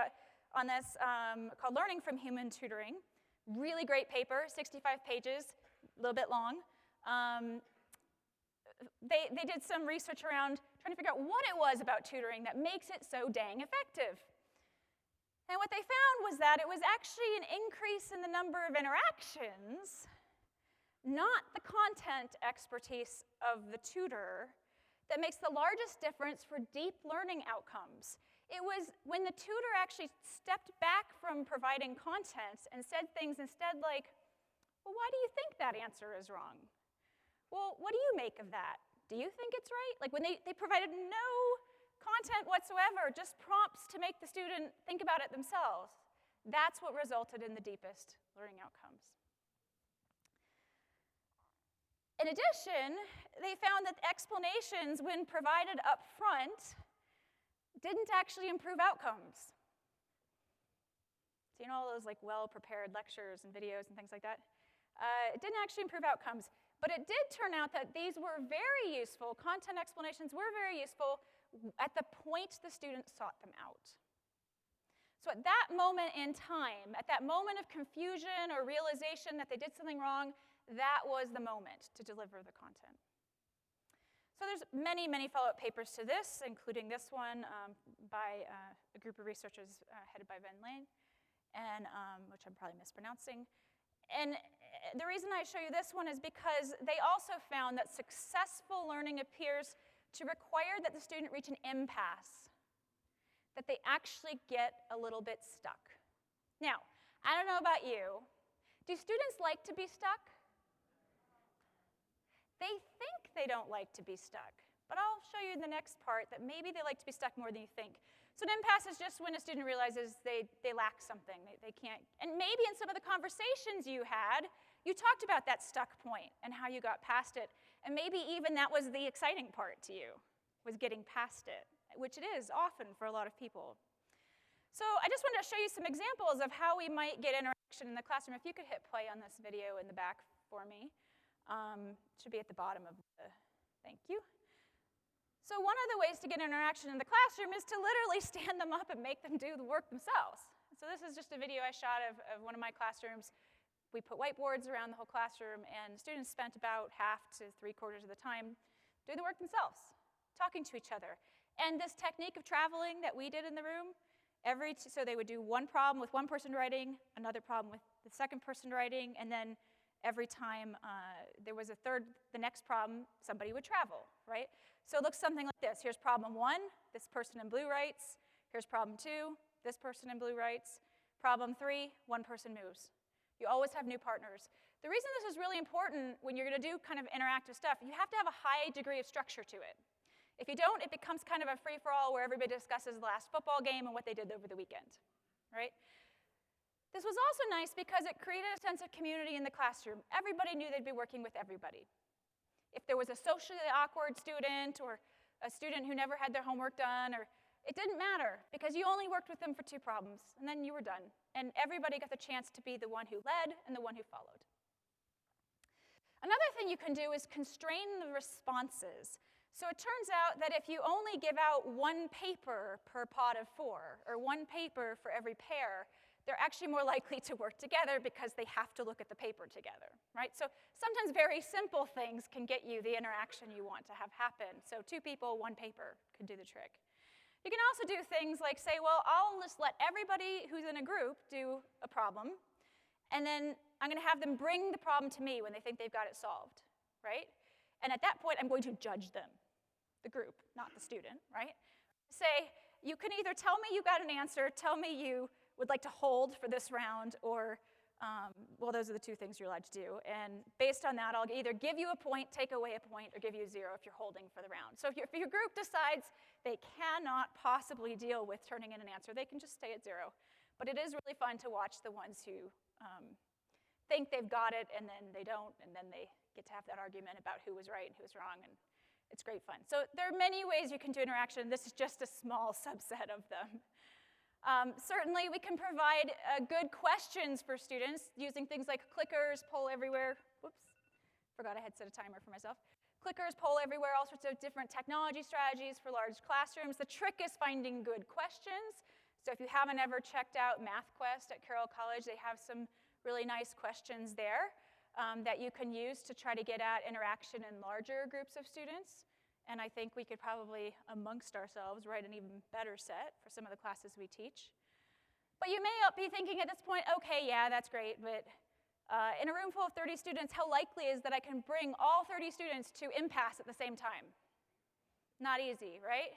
on this called Learning from Human Tutoring. Really great paper, 65 pages, a little bit long. They did some research around trying to figure out what it was about tutoring that makes it so dang effective. And what they found was that it was actually an increase in the number of interactions, not the content expertise of the tutor, that makes the largest difference for deep learning outcomes. It was when the tutor actually stepped back from providing content and said things instead like, well, why do you think that answer is wrong? Well, what do you make of that? Do you think it's right? Like when they provided no content whatsoever, just prompts to make the student think about it themselves. That's what resulted in the deepest learning outcomes. In addition, they found that explanations, when provided up front, didn't actually improve outcomes. So you know all those like well-prepared lectures and videos and things like that? It didn't actually improve outcomes. But it did turn out that these were very useful, content explanations were very useful at the point the student sought them out. So at that moment in time, at that moment of confusion or realization that they did something wrong, that was the moment to deliver the content. So there's many, many follow-up papers to this, including this one by a group of researchers headed by Ben Lane, and, which I'm probably mispronouncing. And the reason I show you this one is because they also found that successful learning appears to require that the student reach an impasse, that they actually get a little bit stuck. Now, I don't know about you. Do students like to be stuck? They think they don't like to be stuck, but I'll show you in the next part that maybe they like to be stuck more than you think. So an impasse is just when a student realizes they lack something, they can't, and maybe in some of the conversations you had, you talked about that stuck point and how you got past it, and maybe even that was the exciting part to you, was getting past it, which it is often for a lot of people. So I just wanted to show you some examples of how we might get interaction in the classroom. If you could hit play on this video in the back for me. Should be at the bottom of the, thank you. So one of the ways to get interaction in the classroom is to literally stand them up and make them do the work themselves. So this is just a video I shot of one of my classrooms. We put whiteboards around the whole classroom, and students spent about half to 3/4 of the time doing the work themselves, talking to each other. And this technique of traveling that we did in the room, so they would do one problem with one person writing, another problem with the second person writing, and then every time there was the next problem, somebody would travel, right? So it looks something like this. Here's problem 1, this person in blue writes. Here's problem 2, this person in blue writes. Problem 3, one person moves. You always have new partners. The reason this is really important when you're gonna do kind of interactive stuff, you have to have a high degree of structure to it. If you don't, it becomes kind of a free-for-all where everybody discusses the last football game and what they did over the weekend, right? This was also nice because it created a sense of community in the classroom. Everybody knew they'd be working with everybody. If there was a socially awkward student or a student who never had their homework done, it didn't matter because you only worked with them for 2 problems and then you were done. And everybody got the chance to be the one who led and the one who followed. Another thing you can do is constrain the responses. So it turns out that if you only give out 1 paper per pod of 4 or 1 paper for every pair, they're actually more likely to work together because they have to look at the paper together, right? So sometimes very simple things can get you the interaction you want to have happen. So 2 people, 1 paper could do the trick. You can also do things like say, well, I'll just let everybody who's in a group do a problem, and then I'm gonna have them bring the problem to me when they think they've got it solved, right? And at that point, I'm going to judge them, the group, not the student, right? Say, you can either tell me you got an answer, tell me you would like to hold for this round, or, well, those are the 2 things you're allowed to do. And based on that, I'll either give you a point, take away a point, or give you 0 if you're holding for the round. So if your group decides they cannot possibly deal with turning in an answer, they can just stay at 0. But it is really fun to watch the ones who think they've got it, and then they don't, and then they get to have that argument about who was right and who was wrong, and it's great fun. So there are many ways you can do interaction. This is just a small subset of them. Certainly, we can provide good questions for students using things like clickers, poll everywhere. Whoops, forgot I had set a timer for myself. Clickers, poll everywhere, all sorts of different technology strategies for large classrooms. The trick is finding good questions. So if you haven't ever checked out MathQuest at Carroll College, they have some really nice questions there that you can use to try to get at interaction in larger groups of students. And I think we could probably, amongst ourselves, write an even better set for some of the classes we teach. But you may be thinking at this point, okay, yeah, that's great, but in a room full of 30 students, how likely is that I can bring all 30 students to impasse at the same time? Not easy, right?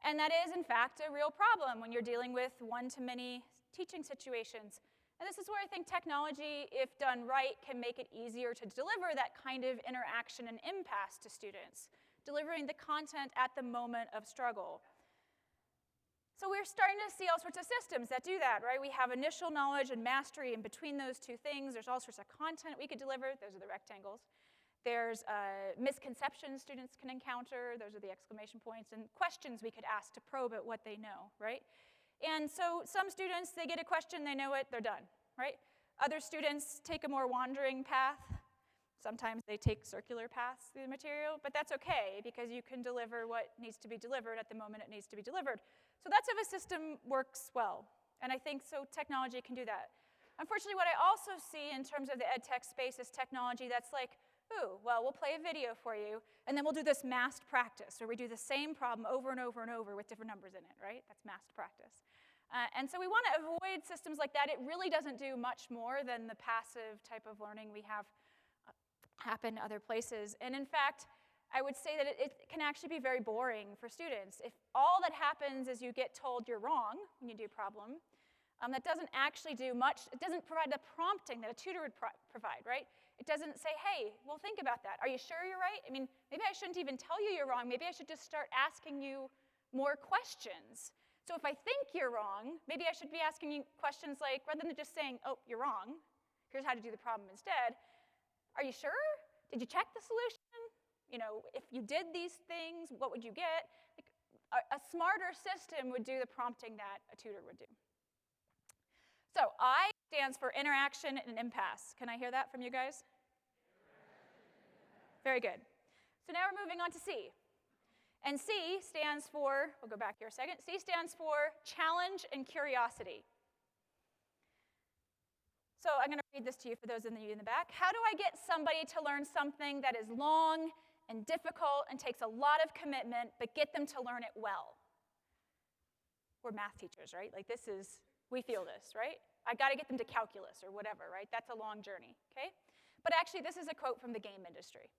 And that is, in fact, a real problem when you're dealing with one-to-many teaching situations. And this is where I think technology, if done right, can make it easier to deliver that kind of interaction and impasse to students, delivering the content at the moment of struggle. So we're starting to see all sorts of systems that do that, right? We have initial knowledge and mastery, and between those two things, there's all sorts of content we could deliver. Those are the rectangles. There's misconceptions students can encounter. Those are the exclamation points, and questions we could ask to probe at what they know, right? And so some students, they get a question, they know it, they're done, right? Other students take a more wandering path. Sometimes they take circular paths through the material, but that's okay because you can deliver what needs to be delivered at the moment it needs to be delivered. So that's if a system works well, and I think so technology can do that. Unfortunately, what I also see in terms of the ed tech space is technology that's like, ooh, well, we'll play a video for you, and then we'll do this massed practice, where we do the same problem over and over and over with different numbers in it, right? That's massed practice. And so we want to avoid systems like that. It really doesn't do much more than the passive type of learning we have happen other places. And in fact, I would say that it can actually be very boring for students. If all that happens is you get told you're wrong when you do a problem, that doesn't actually do much. It doesn't provide the prompting that a tutor would provide, right? It doesn't say, hey, well, think about that. Are you sure you're right? I mean, maybe I shouldn't even tell you you're wrong. Maybe I should just start asking you more questions. So if I think you're wrong, maybe I should be asking you questions like, rather than just saying, oh, you're wrong, here's how to do the problem instead. Are you sure? Did you check the solution? You know, if you did these things, what would you get? Like, a smarter system would do the prompting that a tutor would do. So I stands for interaction and impasse. Can I hear that from you guys? Very good. So now we're moving on to C. And C stands for, we'll go back here a second, C stands for challenge and curiosity. So I'm going to read this to you for those of you in the back. How do I get somebody to learn something that is long and difficult and takes a lot of commitment, but get them to learn it well? We're math teachers, right? Like this is, we feel this, right? I got to get them to calculus or whatever, right? That's a long journey, okay? But actually, this is a quote from the game industry.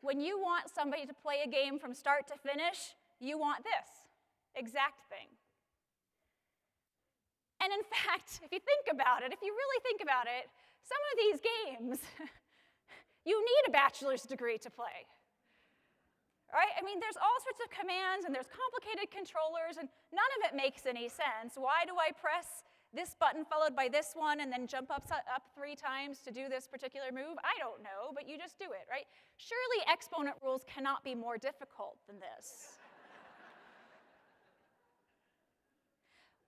When you want somebody to play a game from start to finish, you want this exact thing. And in fact, if you think about it, if you really think about it, some of these games, you need a bachelor's degree to play. Right? I mean, there's all sorts of commands, and there's complicated controllers, and none of it makes any sense. Why do I press this button followed by this one and then jump up 3 times to do this particular move? I don't know, but you just do it, right? Surely exponent rules cannot be more difficult than this.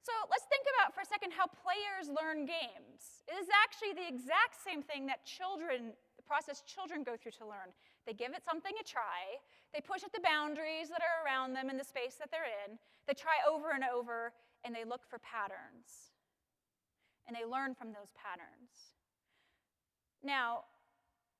So let's think about for a second how players learn games. It is actually the exact same thing that the process children go through to learn. They give it something a try. They push at the boundaries that are around them in the space that they're in. They try over and over, and they look for patterns. And they learn from those patterns. Now,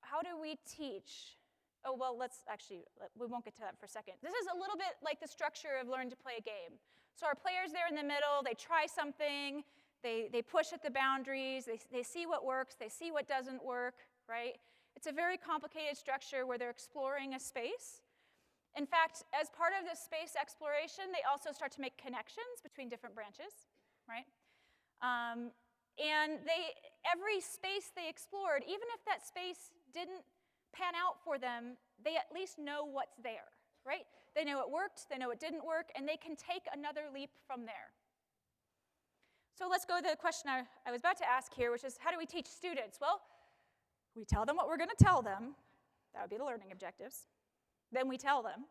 how do we teach? Oh, well, we won't get to that for a second. This is a little bit like the structure of learning to play a game. So our players there in the middle, they try something, they push at the boundaries, they see what works, they see what doesn't work, right? It's a very complicated structure where they're exploring a space. In fact, as part of this space exploration, they also start to make connections between different branches, right? And every space they explored, even if that space didn't pan out for them, they at least know what's there, right? They know it worked, they know it didn't work, and they can take another leap from there. So let's go to the question I was about to ask here, which is how do we teach students? Well, we tell them what we're going to tell them. That would be the learning objectives. Then we tell them.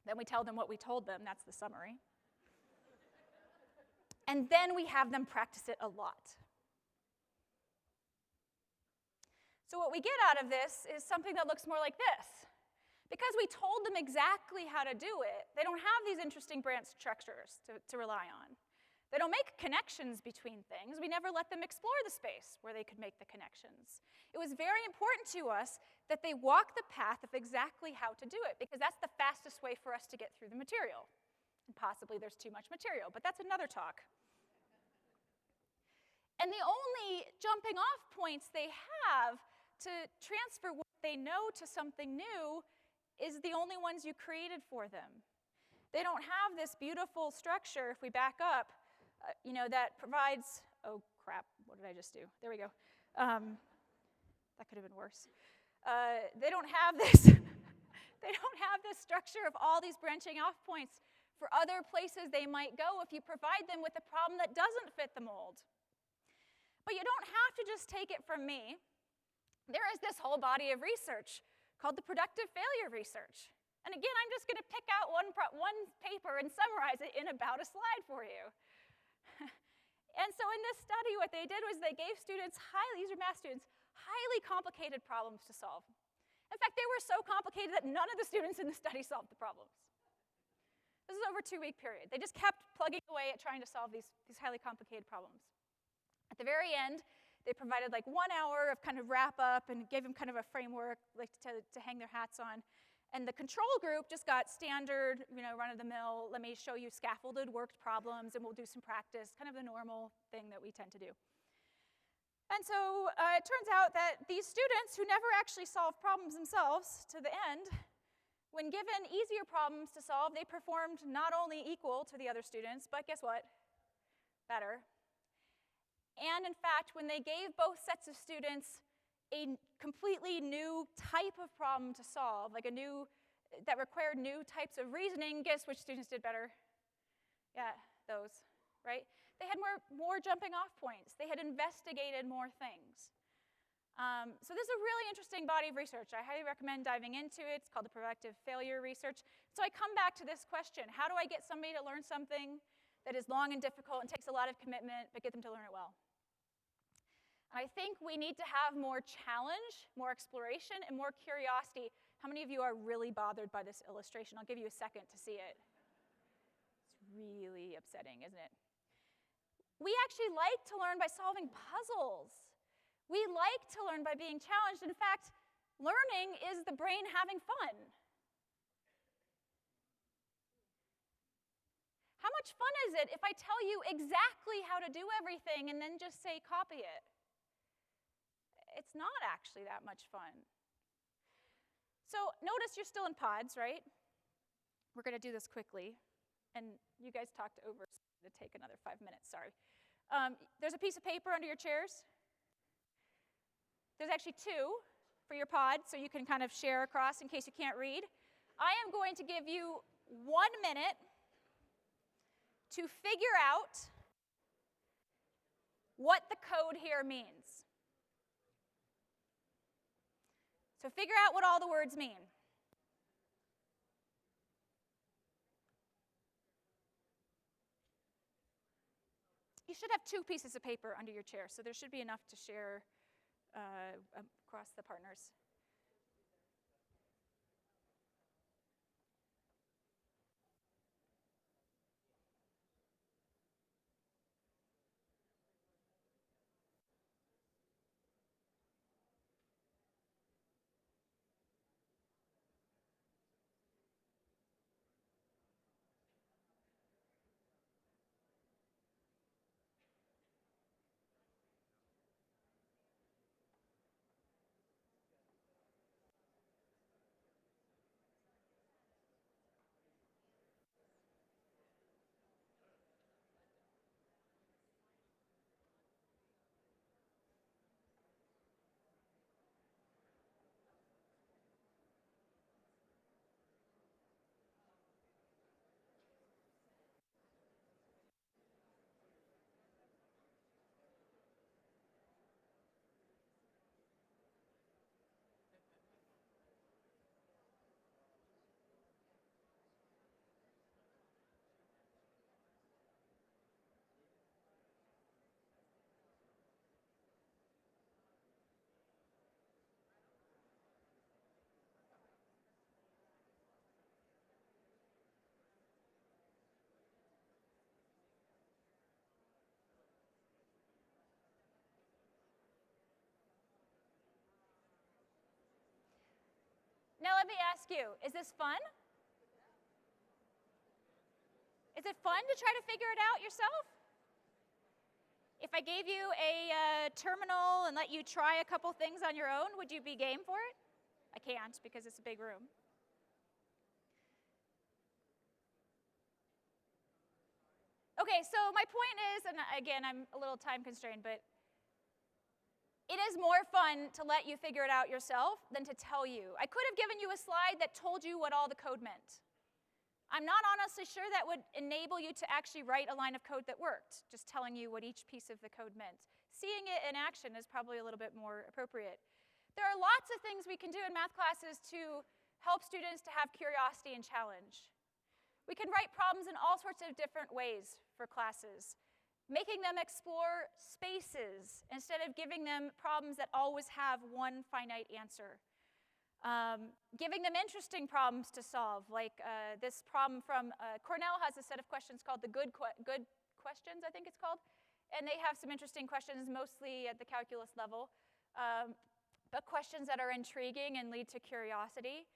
Then we tell them what we told them. That's the summary. And then we have them practice it a lot. So what we get out of this is something that looks more like this. Because we told them exactly how to do it, they don't have these interesting branch structures to rely on. They don't make connections between things. We never let them explore the space where they could make the connections. It was very important to us that they walk the path of exactly how to do it, because that's the fastest way for us to get through the material. And possibly there's too much material, but that's another talk. And the only jumping off points they have to transfer what they know to something new is the only ones you created for them. They don't have this beautiful structure, if we back up, that provides, oh crap, what did I just do? There we go. That could have been worse. They don't have this, they don't have this structure of all these branching off points for other places they might go if you provide them with a problem that doesn't fit the mold. But you don't have to just take it from me. There is this whole body of research called the productive failure research. And again, I'm just going to pick out one paper and summarize it in about a slide for you. And so in this study, what they did was they gave students, these are math students, highly complicated problems to solve. In fact, they were so complicated that none of the students in the study solved the problems. This is over a 2-week period. They just kept plugging away at trying to solve these highly complicated problems. At the very end, they provided like 1 hour of kind of wrap up and gave them kind of a framework like to hang their hats on. And the control group just got standard, run-of-the-mill, let me show you scaffolded worked problems and we'll do some practice, kind of the normal thing that we tend to do. And so it turns out that these students who never actually solved problems themselves to the end, when given easier problems to solve, they performed not only equal to the other students, but guess what? Better. And in fact, when they gave both sets of students a completely new type of problem to solve, like that required new types of reasoning, guess which students did better? Yeah, those, right? They had more jumping off points. They had investigated more things. So this is a really interesting body of research. I highly recommend diving into it. It's called the productive failure research. So I come back to this question: how do I get somebody to learn something that is long and difficult and takes a lot of commitment, but get them to learn it well? I think we need to have more challenge, more exploration, and more curiosity. How many of you are really bothered by this illustration? I'll give you a second to see it. It's really upsetting, isn't it? We actually like to learn by solving puzzles. We like to learn by being challenged. In fact, learning is the brain having fun. How much fun is it if I tell you exactly how to do everything and then just say, copy it? It's not actually that much fun. So notice you're still in pods, right? We're going to do this quickly. And you guys talked over, so I'm going to take another 5 minutes, sorry. There's a piece of paper under your chairs. There's actually 2 for your pod, so you can kind of share across in case you can't read. I am going to give you 1 minute to figure out what the code here means. So figure out what all the words mean. You should have 2 pieces of paper under your chair, so there should be enough to share across the partners. Now let me ask you, is this fun? Is it fun to try to figure it out yourself? If I gave you a terminal and let you try a couple things on your own, would you be game for it? I can't because it's a big room. Okay, so my point is, and again, I'm a little time constrained, but it is more fun to let you figure it out yourself than to tell you. I could have given you a slide that told you what all the code meant. I'm not honestly sure that would enable you to actually write a line of code that worked, just telling you what each piece of the code meant. Seeing it in action is probably a little bit more appropriate. There are lots of things we can do in math classes to help students to have curiosity and challenge. We can write problems in all sorts of different ways for classes, making them explore spaces instead of giving them problems that always have one finite answer. Giving them interesting problems to solve, like this problem from Cornell has a set of questions called the good questions, I think it's called. And they have some interesting questions, mostly at the calculus level, but questions that are intriguing and lead to curiosity.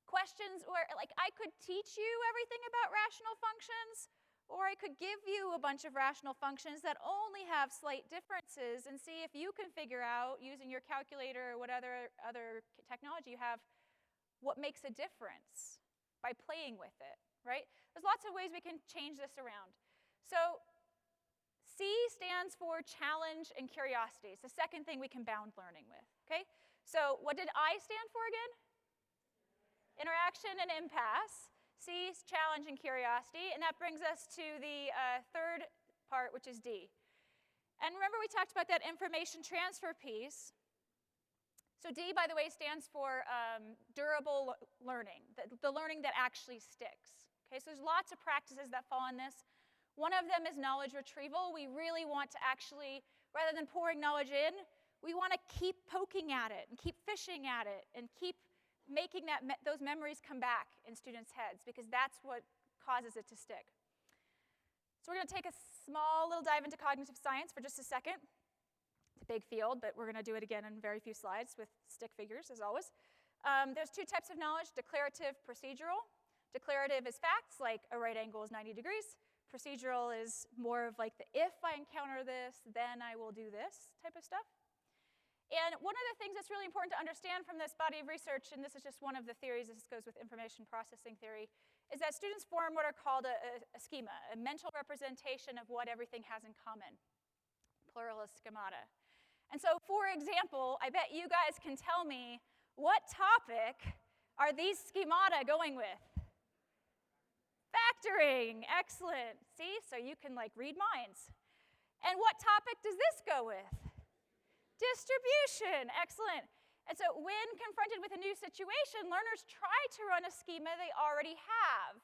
Questions where, like, I could teach you everything about rational functions, or I could give you a bunch of rational functions that only have slight differences and see if you can figure out, using your calculator or whatever other technology you have, what makes a difference by playing with it, right? There's lots of ways we can change this around. So C stands for challenge and curiosity. It's the second thing we can bound learning with, okay? So what did I stand for again? Interaction and impasse. C is challenge and curiosity, and that brings us to the third part, which is D. And remember we talked about that information transfer piece. So D, by the way, stands for durable learning, the learning that actually sticks. Okay, so there's lots of practices that fall in this. One of them is knowledge retrieval. We really want to actually, rather than pouring knowledge in, we want to keep poking at it and keep fishing at it and keep making those memories come back in students' heads, because that's what causes it to stick. So we're going to take a small little dive into cognitive science for just a second. It's a big field, but we're going to do it again in very few slides with stick figures, as always. There's two types of knowledge, declarative, procedural. Declarative is facts, like a right angle is 90 degrees. Procedural is more of like the if I encounter this, then I will do this type of stuff. And one of the things that's really important to understand from this body of research, and this is just one of the theories, this goes with information processing theory, is that students form what are called a schema, a mental representation of what everything has in common. Plural is schemata. And so, for example, I bet you guys can tell me, what topic are these schemata going with? Factoring, excellent. See, so you can like read minds. And what topic does this go with? Distribution, excellent. And so when confronted with a new situation, learners try to run a schema they already have.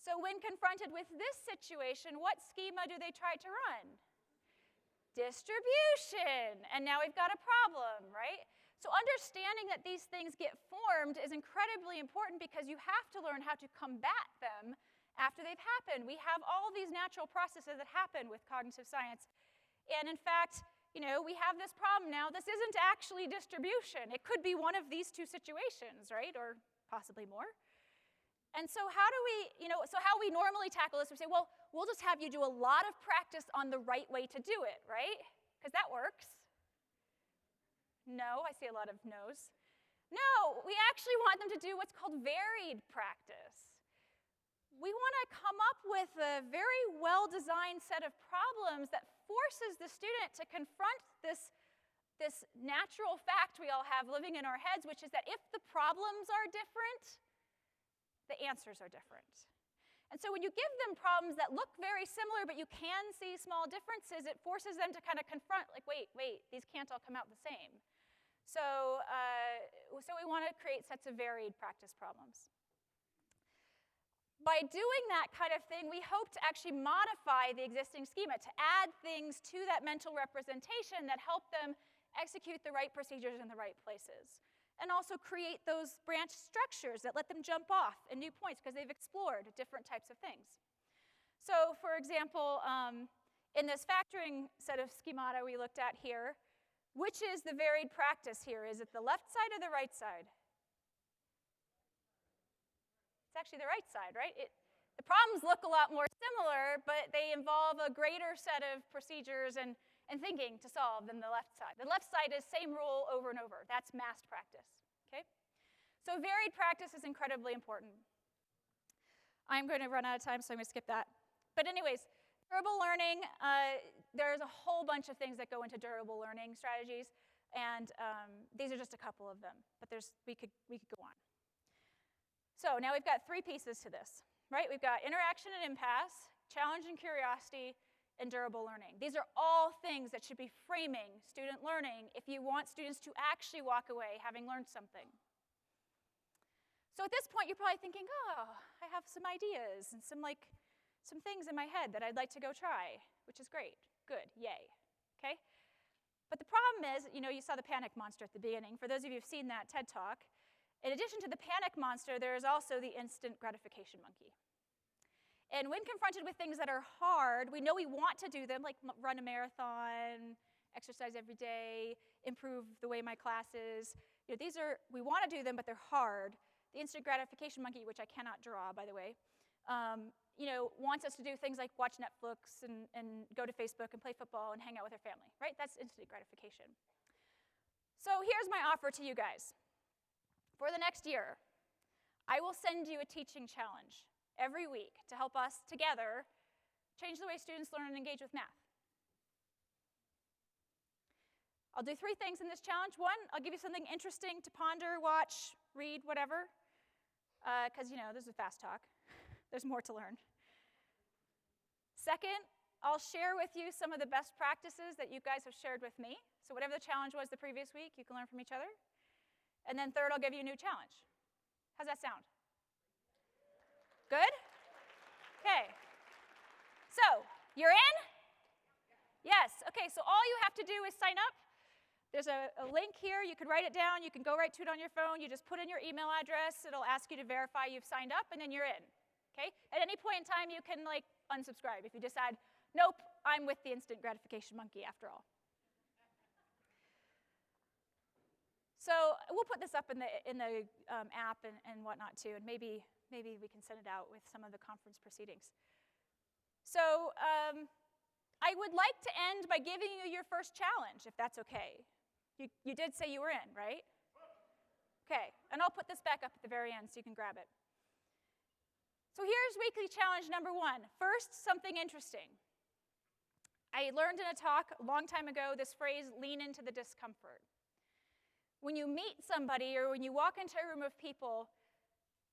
So when confronted with this situation, what schema do they try to run? Distribution. And now we've got a problem, right? So understanding that these things get formed is incredibly important, because you have to learn how to combat them after they've happened. We have all these natural processes that happen with cognitive science. And in fact, you know, we have this problem now. This isn't actually distribution. It could be one of these two situations, right? Or possibly more. And so how do we, how we normally tackle this, we say, well, we'll just have you do a lot of practice on the right way to do it, right? Because that works. No, I see a lot of no's. No, we actually want them to do what's called varied practice. We want to come up with a very well-designed set of problems that forces the student to confront this natural fact we all have living in our heads, which is that if the problems are different, the answers are different. And so when you give them problems that look very similar, but you can see small differences, it forces them to kind of confront, like, wait, these can't all come out the same. So we want to create sets of varied practice problems. By doing that kind of thing, we hope to actually modify the existing schema, to add things to that mental representation that help them execute the right procedures in the right places. And also create those branch structures that let them jump off in new points because they've explored different types of things. So for example, in this factoring set of schemata we looked at here, which is the varied practice here? Is it the left side or the right side? It's actually the right side, right? The problems look a lot more similar, but they involve a greater set of procedures and thinking to solve than the left side. The left side is same rule over and over. That's massed practice, okay? So varied practice is incredibly important. I'm going to run out of time, so I'm going to skip that. But anyways, durable learning, there's a whole bunch of things that go into durable learning strategies, and these are just a couple of them, but we could go on. So now we've got 3 pieces to this, right? We've got interaction and impasse, challenge and curiosity, and durable learning. These are all things that should be framing student learning if you want students to actually walk away having learned something. So at this point, you're probably thinking, oh, I have some ideas and some things in my head that I'd like to go try, which is great. Good, yay, okay? But the problem is, you saw the panic monster at the beginning. For those of you who've seen that TED Talk, in addition to the panic monster, there is also the instant gratification monkey. And when confronted with things that are hard, we know we want to do them, like run a marathon, exercise every day, improve the way my class is. We want to do them, but they're hard. The instant gratification monkey, which I cannot draw, by the way, wants us to do things like watch Netflix and go to Facebook and play football and hang out with our family, right? That's instant gratification. So here's my offer to you guys. For the next year, I will send you a teaching challenge every week to help us together change the way students learn and engage with math. I'll do 3 things in this challenge. 1, I'll give you something interesting to ponder, watch, read, whatever, because, this is fast talk. There's more to learn. 2nd, I'll share with you some of the best practices that you guys have shared with me. So whatever the challenge was the previous week, you can learn from each other. And then 3rd, I'll give you a new challenge. How's that sound? Good? Okay. So, you're in? Yes. Okay, so all you have to do is sign up. There's a link here. You can write it down. You can go right to it on your phone. You just put in your email address. It'll ask you to verify you've signed up, and then you're in. Okay? At any point in time, you can unsubscribe if you decide, nope, I'm with the instant gratification monkey after all. So we'll put this up in the app and whatnot too, and maybe we can send it out with some of the conference proceedings. So I would like to end by giving you your first challenge, if that's okay. You did say you were in, right? Okay, and I'll put this back up at the very end so you can grab it. So here's weekly challenge number 1. First, something interesting. I learned in a talk a long time ago this phrase, lean into the discomfort. When you meet somebody or when you walk into a room of people,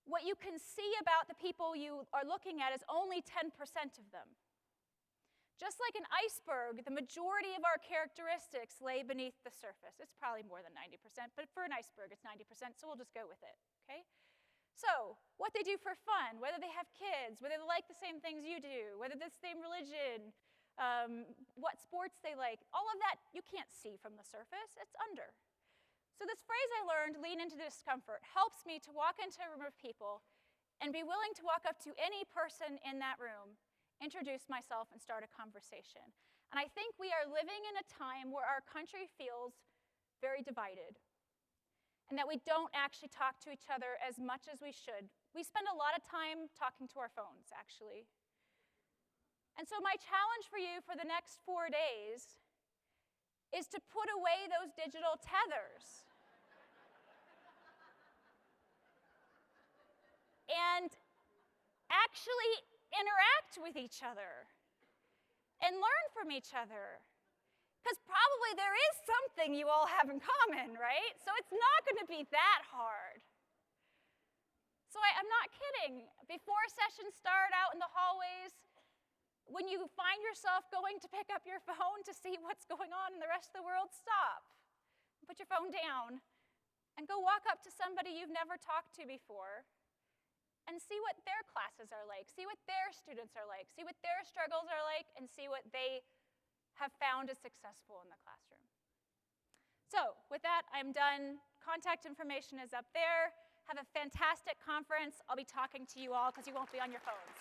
what you can see about the people you are looking at is only 10% of them. Just like an iceberg, the majority of our characteristics lay beneath the surface. It's probably more than 90%, but for an iceberg, it's 90%, so we'll just go with it, okay? So, what they do for fun, whether they have kids, whether they like the same things you do, whether they're the same religion, what sports they like, all of that you can't see from the surface, it's under. So this phrase I learned, lean into the discomfort, helps me to walk into a room of people and be willing to walk up to any person in that room, introduce myself, and start a conversation. And I think we are living in a time where our country feels very divided and that we don't actually talk to each other as much as we should. We spend a lot of time talking to our phones, actually. And so my challenge for you for the next 4 days is to put away those digital tethers and actually interact with each other and learn from each other. Because probably there is something you all have in common, right? So it's not going to be that hard. So I'm not kidding. Before sessions start out in the hallways, when you find yourself going to pick up your phone to see what's going on in the rest of the world, stop. Put your phone down and go walk up to somebody you've never talked to before and see what their classes are like, see what their students are like, see what their struggles are like, and see what they have found as successful in the classroom. So with that, I'm done. Contact information is up there. Have a fantastic conference. I'll be talking to you all because you won't be on your phones.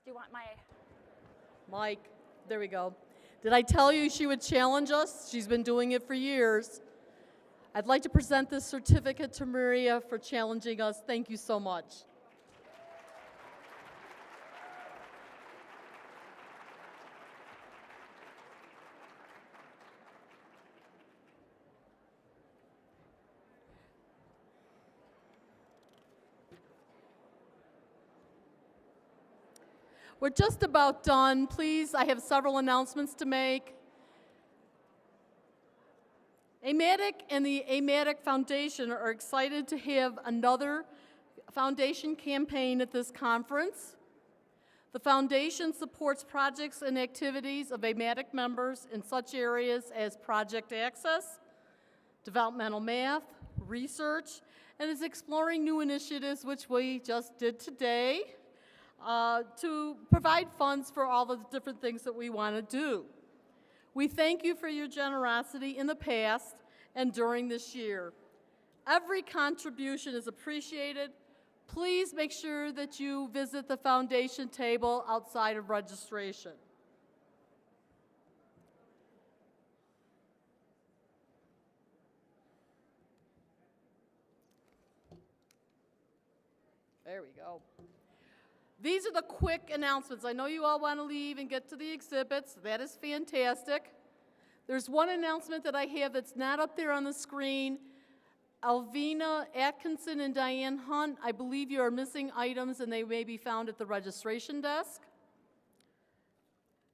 Do you want my... Mike, there we go. Did I tell you she would challenge us? She's been doing it for years. I'd like to present this certificate to Maria for challenging us. Thank you so much. We're just about done. Please, I have several announcements to make. AMATYC and the AMATYC Foundation are excited to have another foundation campaign at this conference. The foundation supports projects and activities of AMATYC members in such areas as project access, developmental math, research, and is exploring new initiatives, which we just did today, to provide funds for all the different things that we want to do. We thank you for your generosity in the past and during this year. Every contribution is appreciated. Please make sure that you visit the foundation table outside of registration. There we go. These are the quick announcements. I know you all want to leave and get to the exhibits. That is fantastic. There's one announcement that I have that's not up there on the screen. Alvina Atkinson and Diane Hunt, I believe you are missing items and they may be found at the registration desk.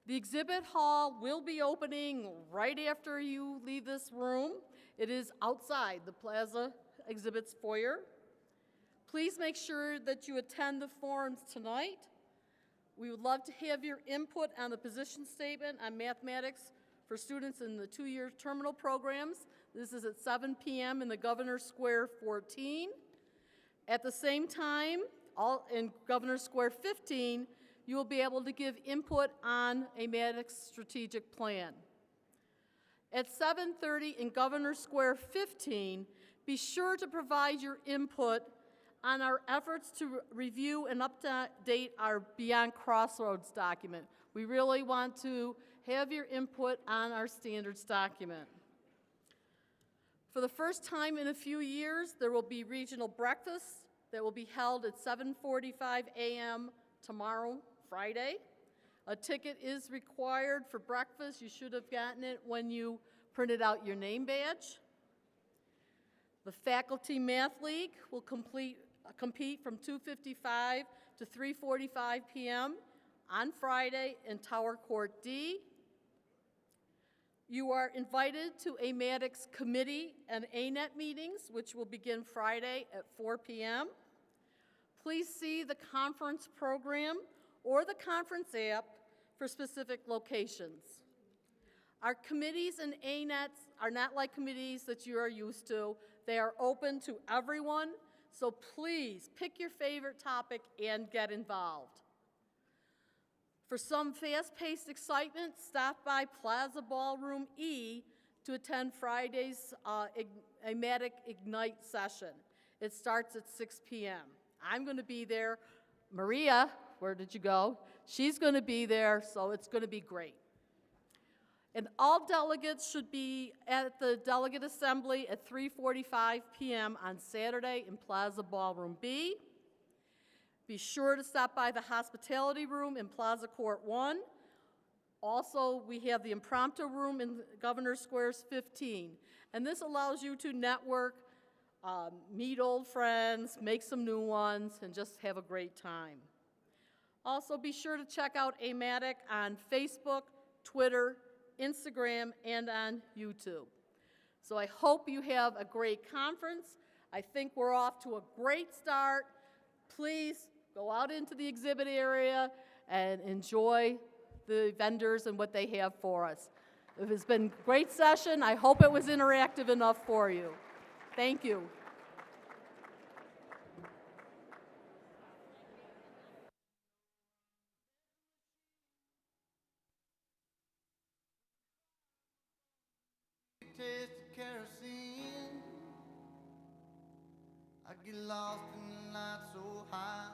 The exhibit hall will be opening right after you leave this room. It is outside the Plaza Exhibits foyer. Please make sure that you attend the forums tonight. We would love to have your input on the position statement on mathematics for students in the 2-year terminal programs. This is at 7 p.m. in the Governor Square 14. At the same time, in Governor Square 15, you will be able to give input on AMATYC's strategic plan. At 7:30 in Governor Square 15, be sure to provide your input on our efforts to review and update our Beyond Crossroads document. We really want to have your input on our standards document. For the first time in a few years, there will be regional breakfasts that will be held at 7:45 a.m. tomorrow, Friday. A ticket is required for breakfast. You should have gotten it when you printed out your name badge. The Faculty Math League will compete from 2:55 to 3:45 p.m. on Friday in Tower Court D. You are invited to AMATYC's committee and ANET meetings, which will begin Friday at 4 p.m. Please see the conference program or the conference app for specific locations. Our committees and ANETs are not like committees that you are used to. They are open to everyone, so please pick your favorite topic and get involved. For some fast-paced excitement, stop by Plaza Ballroom E to attend Friday's AMATYC Ignite session. It starts at 6 p.m. I'm going to be there. Maria, where did you go? She's going to be there, so it's going to be great. And all delegates should be at the Delegate Assembly at 3:45 p.m. on Saturday in Plaza Ballroom B. Be sure to stop by the hospitality room in Plaza Court 1. Also, we have the impromptu room in Governor Squares 15. And this allows you to network, meet old friends, make some new ones, and just have a great time. Also, be sure to check out AMATYC on Facebook, Twitter, Instagram, and on YouTube. So I hope you have a great conference. I think we're off to a great start. Please go out into the exhibit area and enjoy the vendors and what they have for us. It has been a great session. I hope it was interactive enough for you. Thank you. Taste of kerosene. I get lost in the night so high.